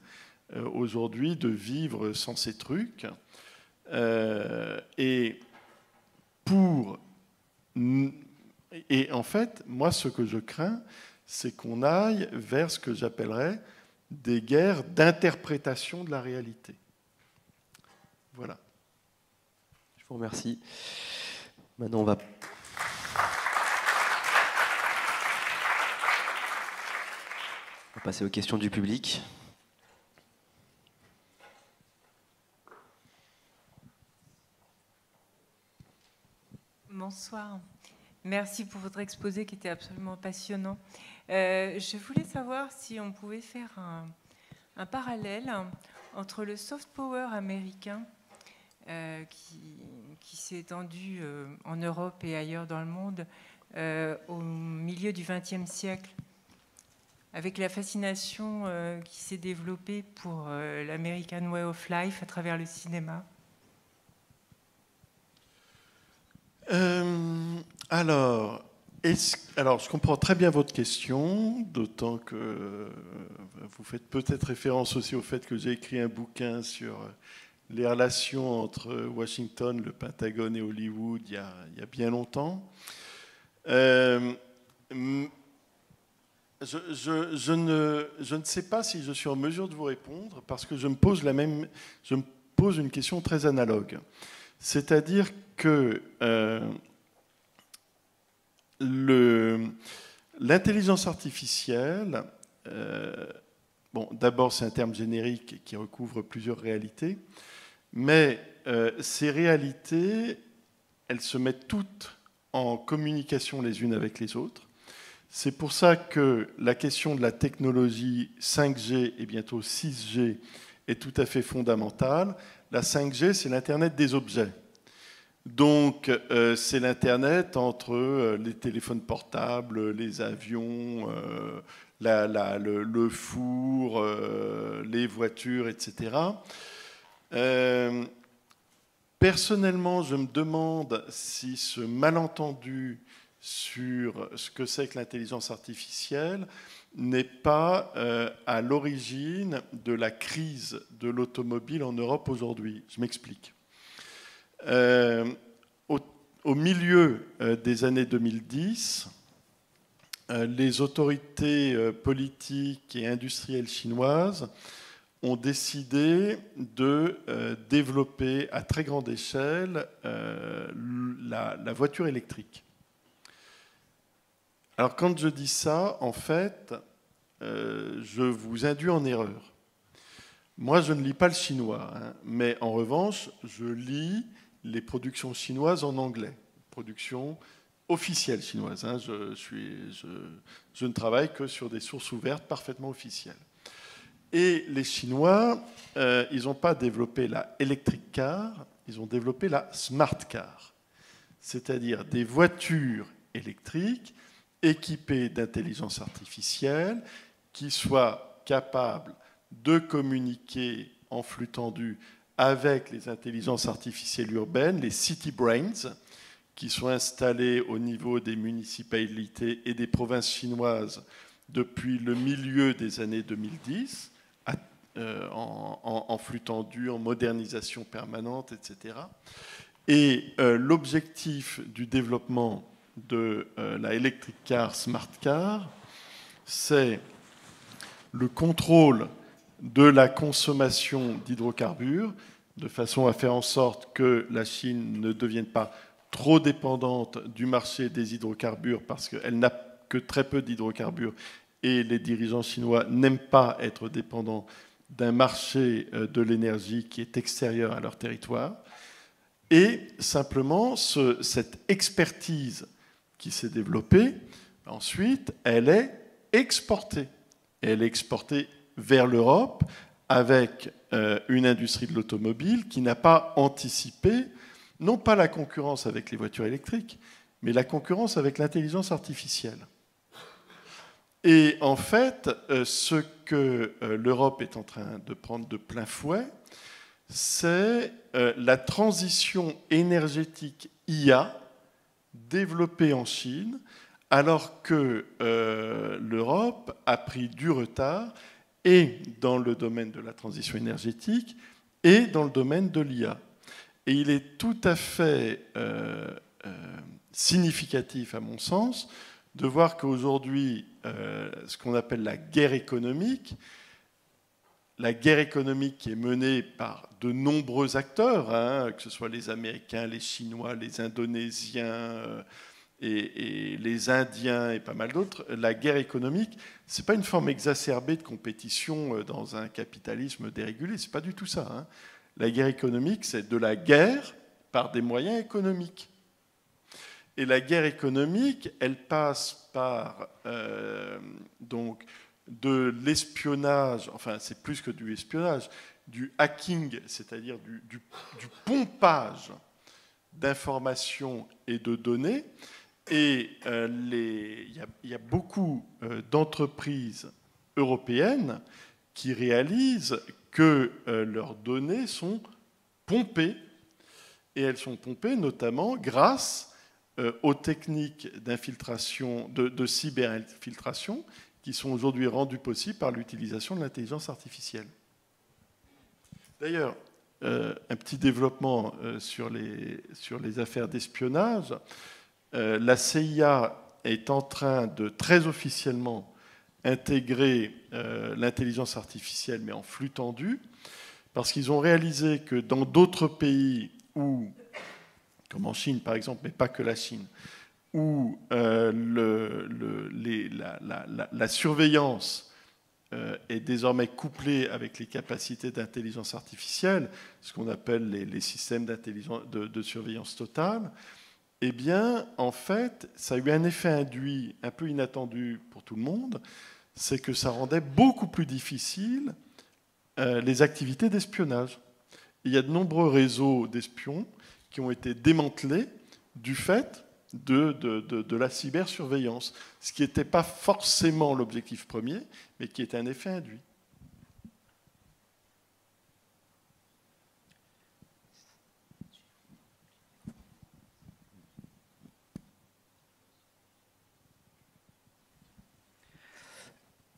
aujourd'hui de vivre sans ces trucs. Et en fait, moi, ce que je crains, c'est qu'on aille vers ce que j'appellerais des guerres d'interprétation de la réalité. Voilà. Je vous remercie. Maintenant, on va passer aux questions du public. Bonsoir. Merci pour votre exposé qui était absolument passionnant. Je voulais savoir si on pouvait faire un parallèle entre le soft power américain qui s'est étendue en Europe et ailleurs dans le monde au milieu du XXe siècle, avec la fascination qui s'est développée pour l'American Way of Life à travers le cinéma. Alors, je comprends très bien votre question, d'autant que vous faites peut-être référence aussi au fait que j'ai écrit un bouquin sur les relations entre Washington, le Pentagone et Hollywood il y a bien longtemps. Je ne sais pas si je suis en mesure de vous répondre parce que je me pose une question très analogue. C'est-à-dire que l'intelligence artificielle, d'abord c'est un terme générique qui recouvre plusieurs réalités, mais ces réalités, elles se mettent toutes en communication les unes avec les autres. C'est pour ça que la question de la technologie 5G et bientôt 6G est tout à fait fondamentale. La 5G, c'est l'Internet des objets. Donc, c'est l'Internet entre les téléphones portables, les avions, le four, les voitures, etc. Personnellement, je me demande si ce malentendu sur ce que c'est que l'intelligence artificielle n'est pas à l'origine de la crise de l'automobile en Europe aujourd'hui. Je m'explique. Au milieu des années 2010, les autorités politiques et industrielles chinoises ont décidé de développer à très grande échelle la voiture électrique. Alors quand je dis ça, en fait, je vous induis en erreur. Moi, je ne lis pas le chinois, hein, mais en revanche, je lis les productions chinoises en anglais, productions officielles chinoises. Hein, je ne travaille que sur des sources ouvertes parfaitement officielles. Et les Chinois, ils n'ont pas développé la electric car, ils ont développé la smart car, c'est-à-dire des voitures électriques équipées d'intelligence artificielle qui soient capables de communiquer en flux tendu avec les intelligences artificielles urbaines, les city brains, qui sont installées au niveau des municipalités et des provinces chinoises depuis le milieu des années 2010, en flux tendu, en modernisation permanente, etc. Et l'objectif du développement de la electric car, smart car, c'est le contrôle de la consommation d'hydrocarbures, de façon à faire en sorte que la Chine ne devienne pas trop dépendante du marché des hydrocarbures, parce qu'elle n'a que très peu d'hydrocarbures, et les dirigeants chinois n'aiment pas être dépendants d'un marché de l'énergie qui est extérieur à leur territoire. Et simplement, cette expertise qui s'est développée, ensuite, elle est exportée. Et elle est exportée vers l'Europe avec une industrie de l'automobile qui n'a pas anticipé, non pas la concurrence avec les voitures électriques, mais la concurrence avec l'intelligence artificielle. Et en fait, ce que l'Europe est en train de prendre de plein fouet, c'est la transition énergétique IA développée en Chine, alors que l'Europe a pris du retard et dans le domaine de la transition énergétique et dans le domaine de l'IA. Et il est tout à fait significatif, à mon sens, de voir qu'aujourd'hui, ce qu'on appelle la guerre économique qui est menée par de nombreux acteurs, hein, que ce soit les Américains, les Chinois, les Indonésiens et les Indiens et pas mal d'autres, la guerre économique, ce n'est pas une forme exacerbée de compétition dans un capitalisme dérégulé, ce n'est pas du tout ça. Hein. La guerre économique, c'est de la guerre par des moyens économiques. Et la guerre économique, elle passe par donc de l'espionnage, enfin c'est plus que du espionnage, du hacking, c'est-à-dire du pompage d'informations et de données. Et il y a beaucoup d'entreprises européennes qui réalisent que leurs données sont pompées. Et elles sont pompées notamment grâce aux techniques d'infiltration, de cyber-infiltration, qui sont aujourd'hui rendues possibles par l'utilisation de l'intelligence artificielle. D'ailleurs, un petit développement sur les affaires d'espionnage. La CIA est en train de très officiellement intégrer l'intelligence artificielle, mais en flux tendu, parce qu'ils ont réalisé que dans d'autres pays où, comme en Chine par exemple, mais pas que la Chine, où la surveillance est désormais couplée avec les capacités d'intelligence artificielle, ce qu'on appelle les systèmes de surveillance totale, eh bien, en fait, ça a eu un effet induit un peu inattendu pour tout le monde, c'est que ça rendait beaucoup plus difficile les activités d'espionnage. Il y a de nombreux réseaux d'espions qui ont été démantelés du fait de la cybersurveillance, ce qui n'était pas forcément l'objectif premier, mais qui était un effet induit.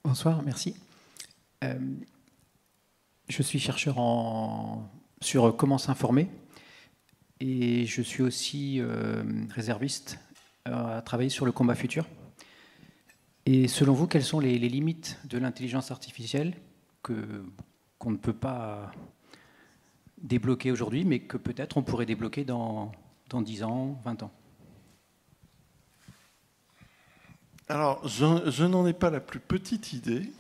Bonsoir, merci. Je suis chercheur sur comment s'informer et je suis aussi réserviste à travailler sur le combat futur. Et selon vous, quelles sont les limites de l'intelligence artificielle qu'on ne peut pas débloquer aujourd'hui, mais que peut-être on pourrait débloquer dans 10 ans, 20 ans? Alors, je n'en ai pas la plus petite idée.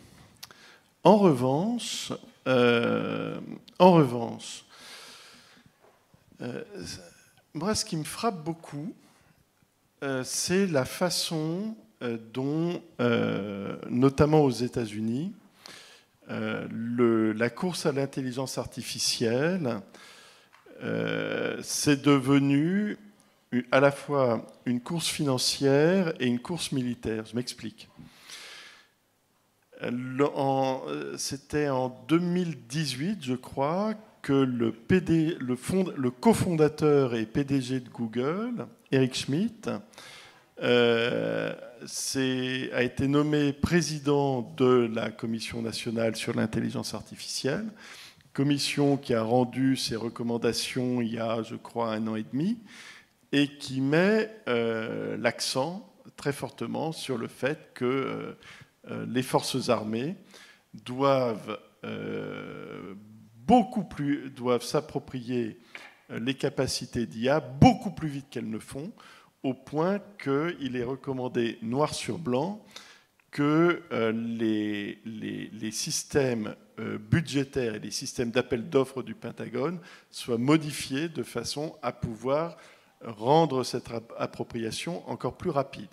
En revanche, moi, ce qui me frappe beaucoup, c'est la façon dont, notamment aux États-Unis, la course à l'intelligence artificielle, c'est devenu à la fois une course financière et une course militaire. Je m'explique. C'était en 2018, je crois, que le cofondateur et PDG de Google, Eric Schmidt, a été nommé président de la Commission nationale sur l'intelligence artificielle, commission qui a rendu ses recommandations il y a, je crois, 1 an et demi, et qui met l'accent très fortement sur le fait que les forces armées doivent s'approprier les capacités d'IA beaucoup plus vite qu'elles ne font, au point qu'il est recommandé noir sur blanc que les systèmes budgétaires et les systèmes d'appel d'offres du Pentagone soient modifiés de façon à pouvoir rendre cette appropriation encore plus rapide.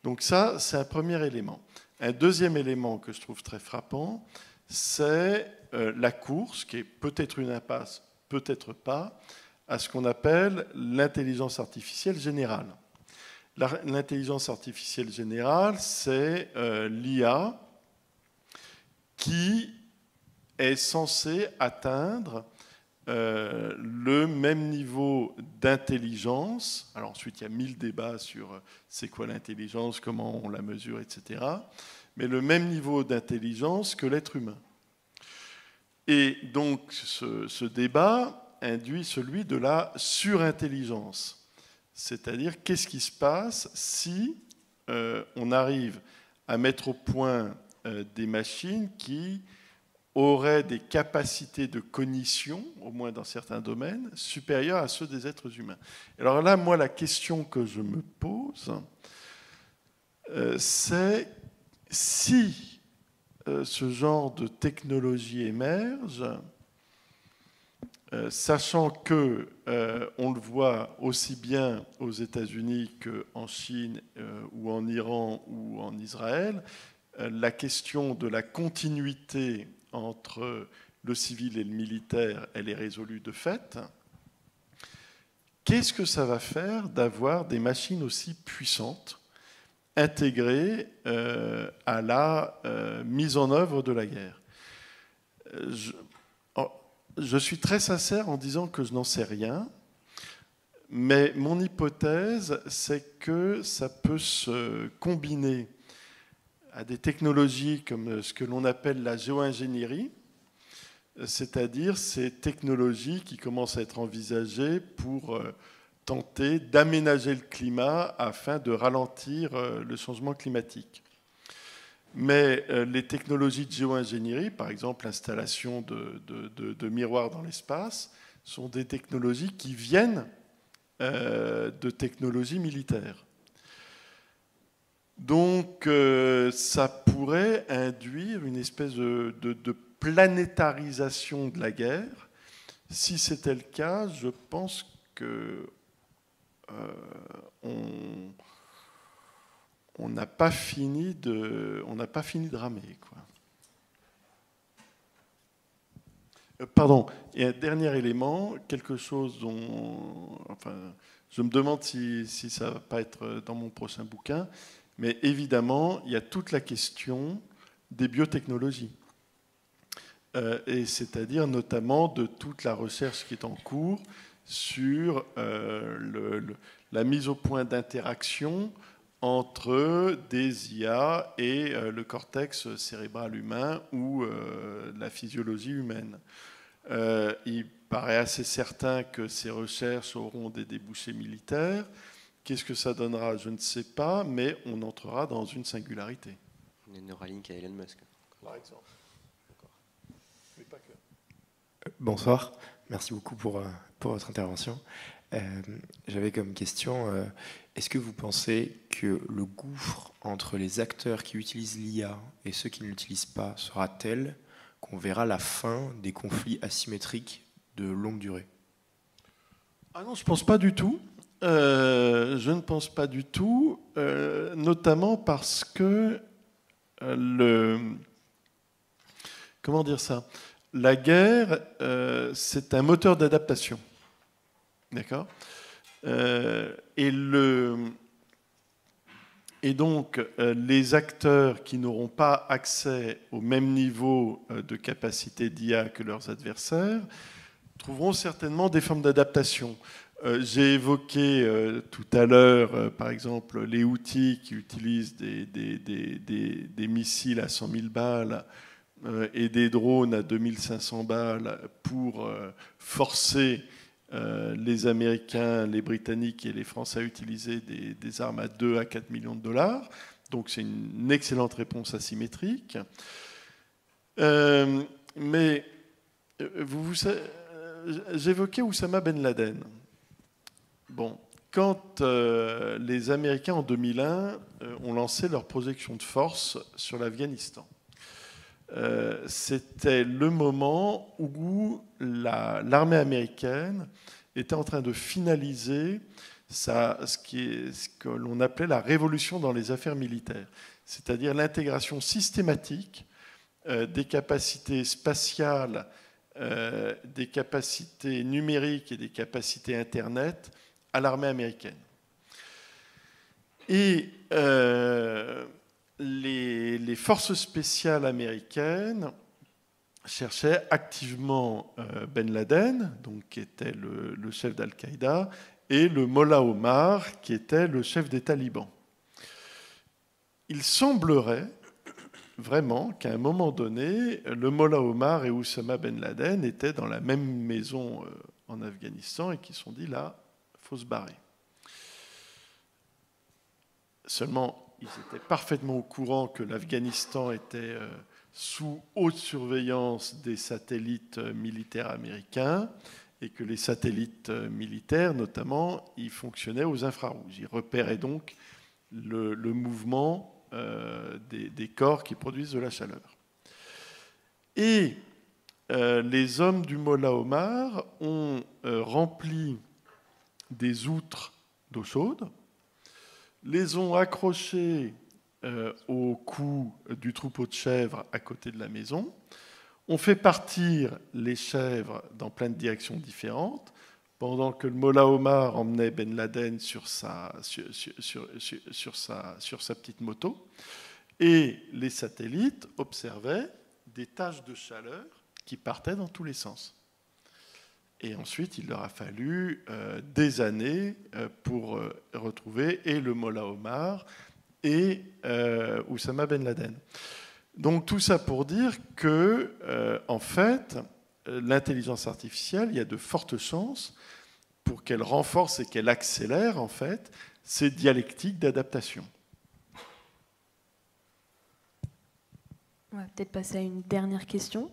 Donc ça, c'est un premier élément. Un deuxième élément que je trouve très frappant, c'est la course, qui est peut-être une impasse, peut-être pas, à ce qu'on appelle l'intelligence artificielle générale. L'intelligence artificielle générale, c'est l'IA qui est censée atteindre le même niveau d'intelligence. Alors ensuite, il y a 1000 débats sur c'est quoi l'intelligence, comment on la mesure, etc. Mais le même niveau d'intelligence que l'être humain. Et donc, ce débat induit celui de la surintelligence. C'est-à-dire, qu'est-ce qui se passe si on arrive à mettre au point des machines qui auraient des capacités de cognition, au moins dans certains domaines, supérieures à ceux des êtres humains. Alors là, moi, la question que je me pose, c'est si ce genre de technologie émerge, sachant que, on le voit aussi bien aux États-Unis qu'en Chine ou en Iran ou en Israël, la question de la continuité entre le civil et le militaire, elle est résolue de fait. Qu'est-ce que ça va faire d'avoir des machines aussi puissantes intégrées à la mise en œuvre de la guerre? Je suis très sincère en disant que je n'en sais rien, mais mon hypothèse, c'est que ça peut se combiner à des technologies comme ce que l'on appelle la géo-ingénierie, c'est-à-dire ces technologies qui commencent à être envisagées pour tenter d'aménager le climat afin de ralentir le changement climatique. Mais les technologies de géo-ingénierie, par exemple l'installation de miroirs dans l'espace, sont des technologies qui viennent de technologies militaires. Donc ça pourrait induire une espèce de planétarisation de la guerre. Si c'était le cas, je pense que on n'a pas fini de ramer, quoi. Pardon, et un dernier élément, quelque chose dont, enfin, je me demande si ça ne va pas être dans mon prochain bouquin, mais évidemment, il y a toute la question des biotechnologies. Et c'est-à-dire notamment de toute la recherche qui est en cours sur la mise au point d'interaction entre des IA et le cortex cérébral humain ou la physiologie humaine. Il paraît assez certain que ces recherches auront des débouchés militaires. Qu'est-ce que ça donnera? Je ne sais pas, mais on entrera dans une singularité. Neuralink à Elon Musk. Par exemple. Mais pas que. Bonsoir, merci beaucoup pour votre intervention. J'avais comme question, est-ce que vous pensez que le gouffre entre les acteurs qui utilisent l'IA et ceux qui ne l'utilisent pas sera tel qu'on verra la fin des conflits asymétriques de longue durée? Ah non, je ne pense pas du tout. Je ne pense pas du tout, notamment parce que comment dire ça? La guerre, c'est un moteur d'adaptation. D'accord? Et donc, les acteurs qui n'auront pas accès au même niveau de capacité d'IA que leurs adversaires trouveront certainement des formes d'adaptation. J'ai évoqué tout à l'heure, par exemple, les Houthis qui utilisent des missiles à 100 000 balles et des drones à 2500 balles pour forcer les Américains, les Britanniques et les Français à utiliser des armes à 2 à 4 millions de dollars. Donc c'est une excellente réponse asymétrique. Mais j'évoquais Oussama Ben Laden. Bon, quand les Américains en 2001 ont lancé leur projection de force sur l'Afghanistan, c'était le moment où l'armée américaine était en train de finaliser ce que l'on appelait la révolution dans les affaires militaires, c'est-à-dire l'intégration systématique des capacités spatiales, des capacités numériques et des capacités Internet à l'armée américaine. Et les forces spéciales américaines cherchaient activement Ben Laden, donc, qui était le chef d'Al-Qaïda, et le Mollah Omar, qui était le chef des talibans. Il semblerait vraiment qu'à un moment donné, le Mollah Omar et Oussama Ben Laden étaient dans la même maison en Afghanistan et qu'ils se sont dit, là, il faut se barrer. Seulement, ils étaient parfaitement au courant que l'Afghanistan était sous haute surveillance des satellites militaires américains et que les satellites militaires, notamment, ils fonctionnaient aux infrarouges. Ils repéraient donc le mouvement des corps qui produisent de la chaleur. Et les hommes du Mollah Omar ont rempli des outres d'eau chaude, les ont accrochés au cou du troupeau de chèvres à côté de la maison, On fait partir les chèvres dans plein de directions différentes, pendant que le Mollah Omar emmenait Ben Laden sur sa petite moto, et les satellites observaient des taches de chaleur qui partaient dans tous les sens. Et ensuite, il leur a fallu des années pour retrouver et le Mollah Omar et Oussama Ben Laden. Donc tout ça pour dire que, en fait, l'intelligence artificielle, il y a de fortes chances pour qu'elle renforce et qu'elle accélère, en fait, ces dialectiques d'adaptation. On va peut-être passer à une dernière question.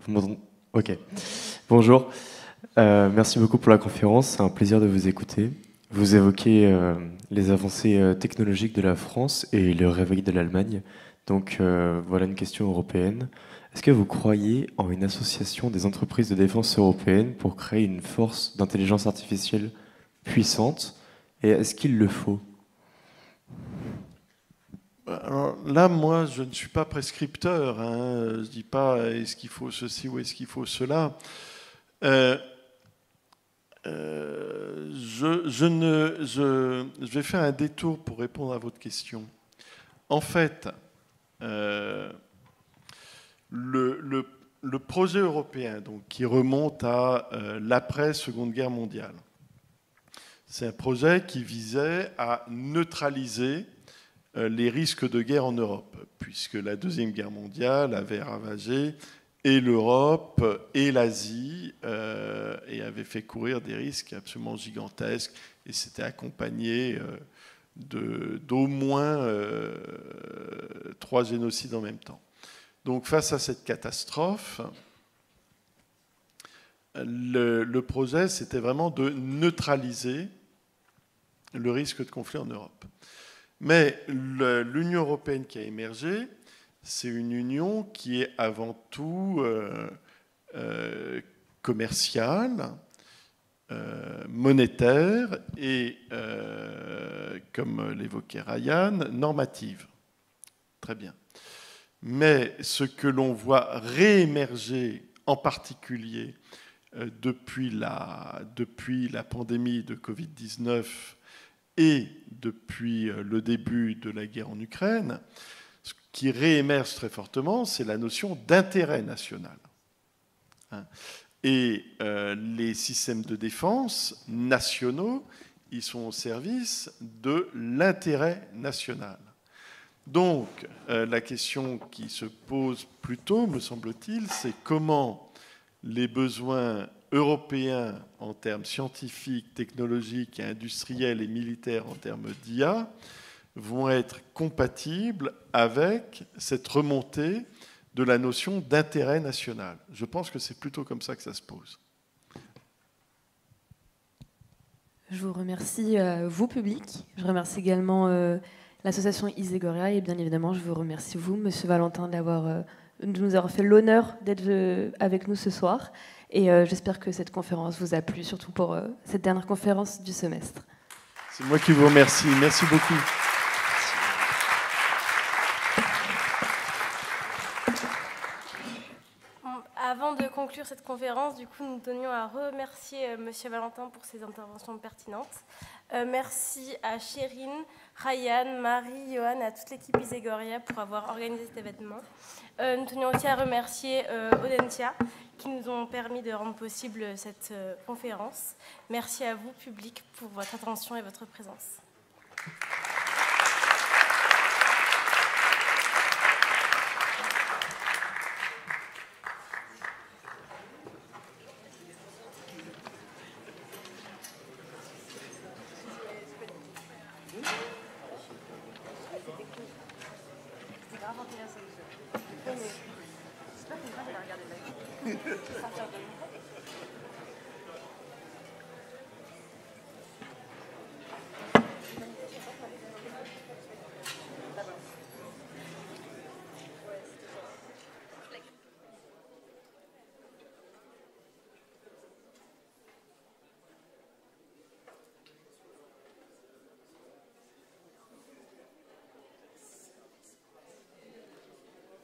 Vous m'entendez ? Ok. Bonjour. Merci beaucoup pour la conférence. C'est un plaisir de vous écouter. Vous évoquez les avancées technologiques de la France et le réveil de l'Allemagne. Donc voilà une question européenne. Est-ce que vous croyez en une association des entreprises de défense européennes pour créer une force d'intelligence artificielle puissante? Et est-ce qu'il le faut? Alors là, moi, je ne suis pas prescripteur. Je ne dis pas est-ce qu'il faut ceci ou est-ce qu'il faut cela. Je vais faire un détour pour répondre à votre question. En fait, le projet européen, donc, qui remonte à l'après-Seconde Guerre mondiale, c'est un projet qui visait à neutraliser les risques de guerre en Europe, puisque la Deuxième Guerre mondiale avait ravagé et l'Europe et l'Asie et avait fait courir des risques absolument gigantesques, et c'était accompagné d'au moins 3 génocides en même temps. Donc face à cette catastrophe, le projet, c'était vraiment de neutraliser le risque de conflit en Europe. Mais l'Union européenne qui a émergé, c'est une union qui est avant tout commerciale, monétaire et, comme l'évoquait Ryan, normative. Très bien. Mais ce que l'on voit réémerger, en particulier depuis la pandémie de Covid-19 et depuis le début de la guerre en Ukraine, ce qui réémerge très fortement, c'est la notion d'intérêt national. Et les systèmes de défense nationaux, ils sont au service de l'intérêt national. Donc, la question qui se pose plutôt, me semble-t-il, c'est comment les besoins européens en termes scientifiques, technologiques, industriels et militaires en termes d'IA vont être compatibles avec cette remontée de la notion d'intérêt national. Je pense que c'est plutôt comme ça que ça se pose. Je vous remercie, vous, public. Je remercie également l'association Isegoria et bien évidemment, je vous remercie, vous, Monsieur Valentin, de nous avoir fait l'honneur d'être avec nous ce soir. Et j'espère que cette conférence vous a plu, surtout pour cette dernière conférence du semestre. C'est moi qui vous remercie. Merci beaucoup. Avant de conclure cette conférence, du coup, nous tenions à remercier Monsieur Valentin pour ses interventions pertinentes. Merci à Chérine, Ryan, Marie, Johan, à toute l'équipe Isegoria pour avoir organisé cet événement. Nous tenions aussi à remercier Audentia qui nous ont permis de rendre possible cette conférence. Merci à vous, public, pour votre attention et votre présence. J'espère que je vais regarder la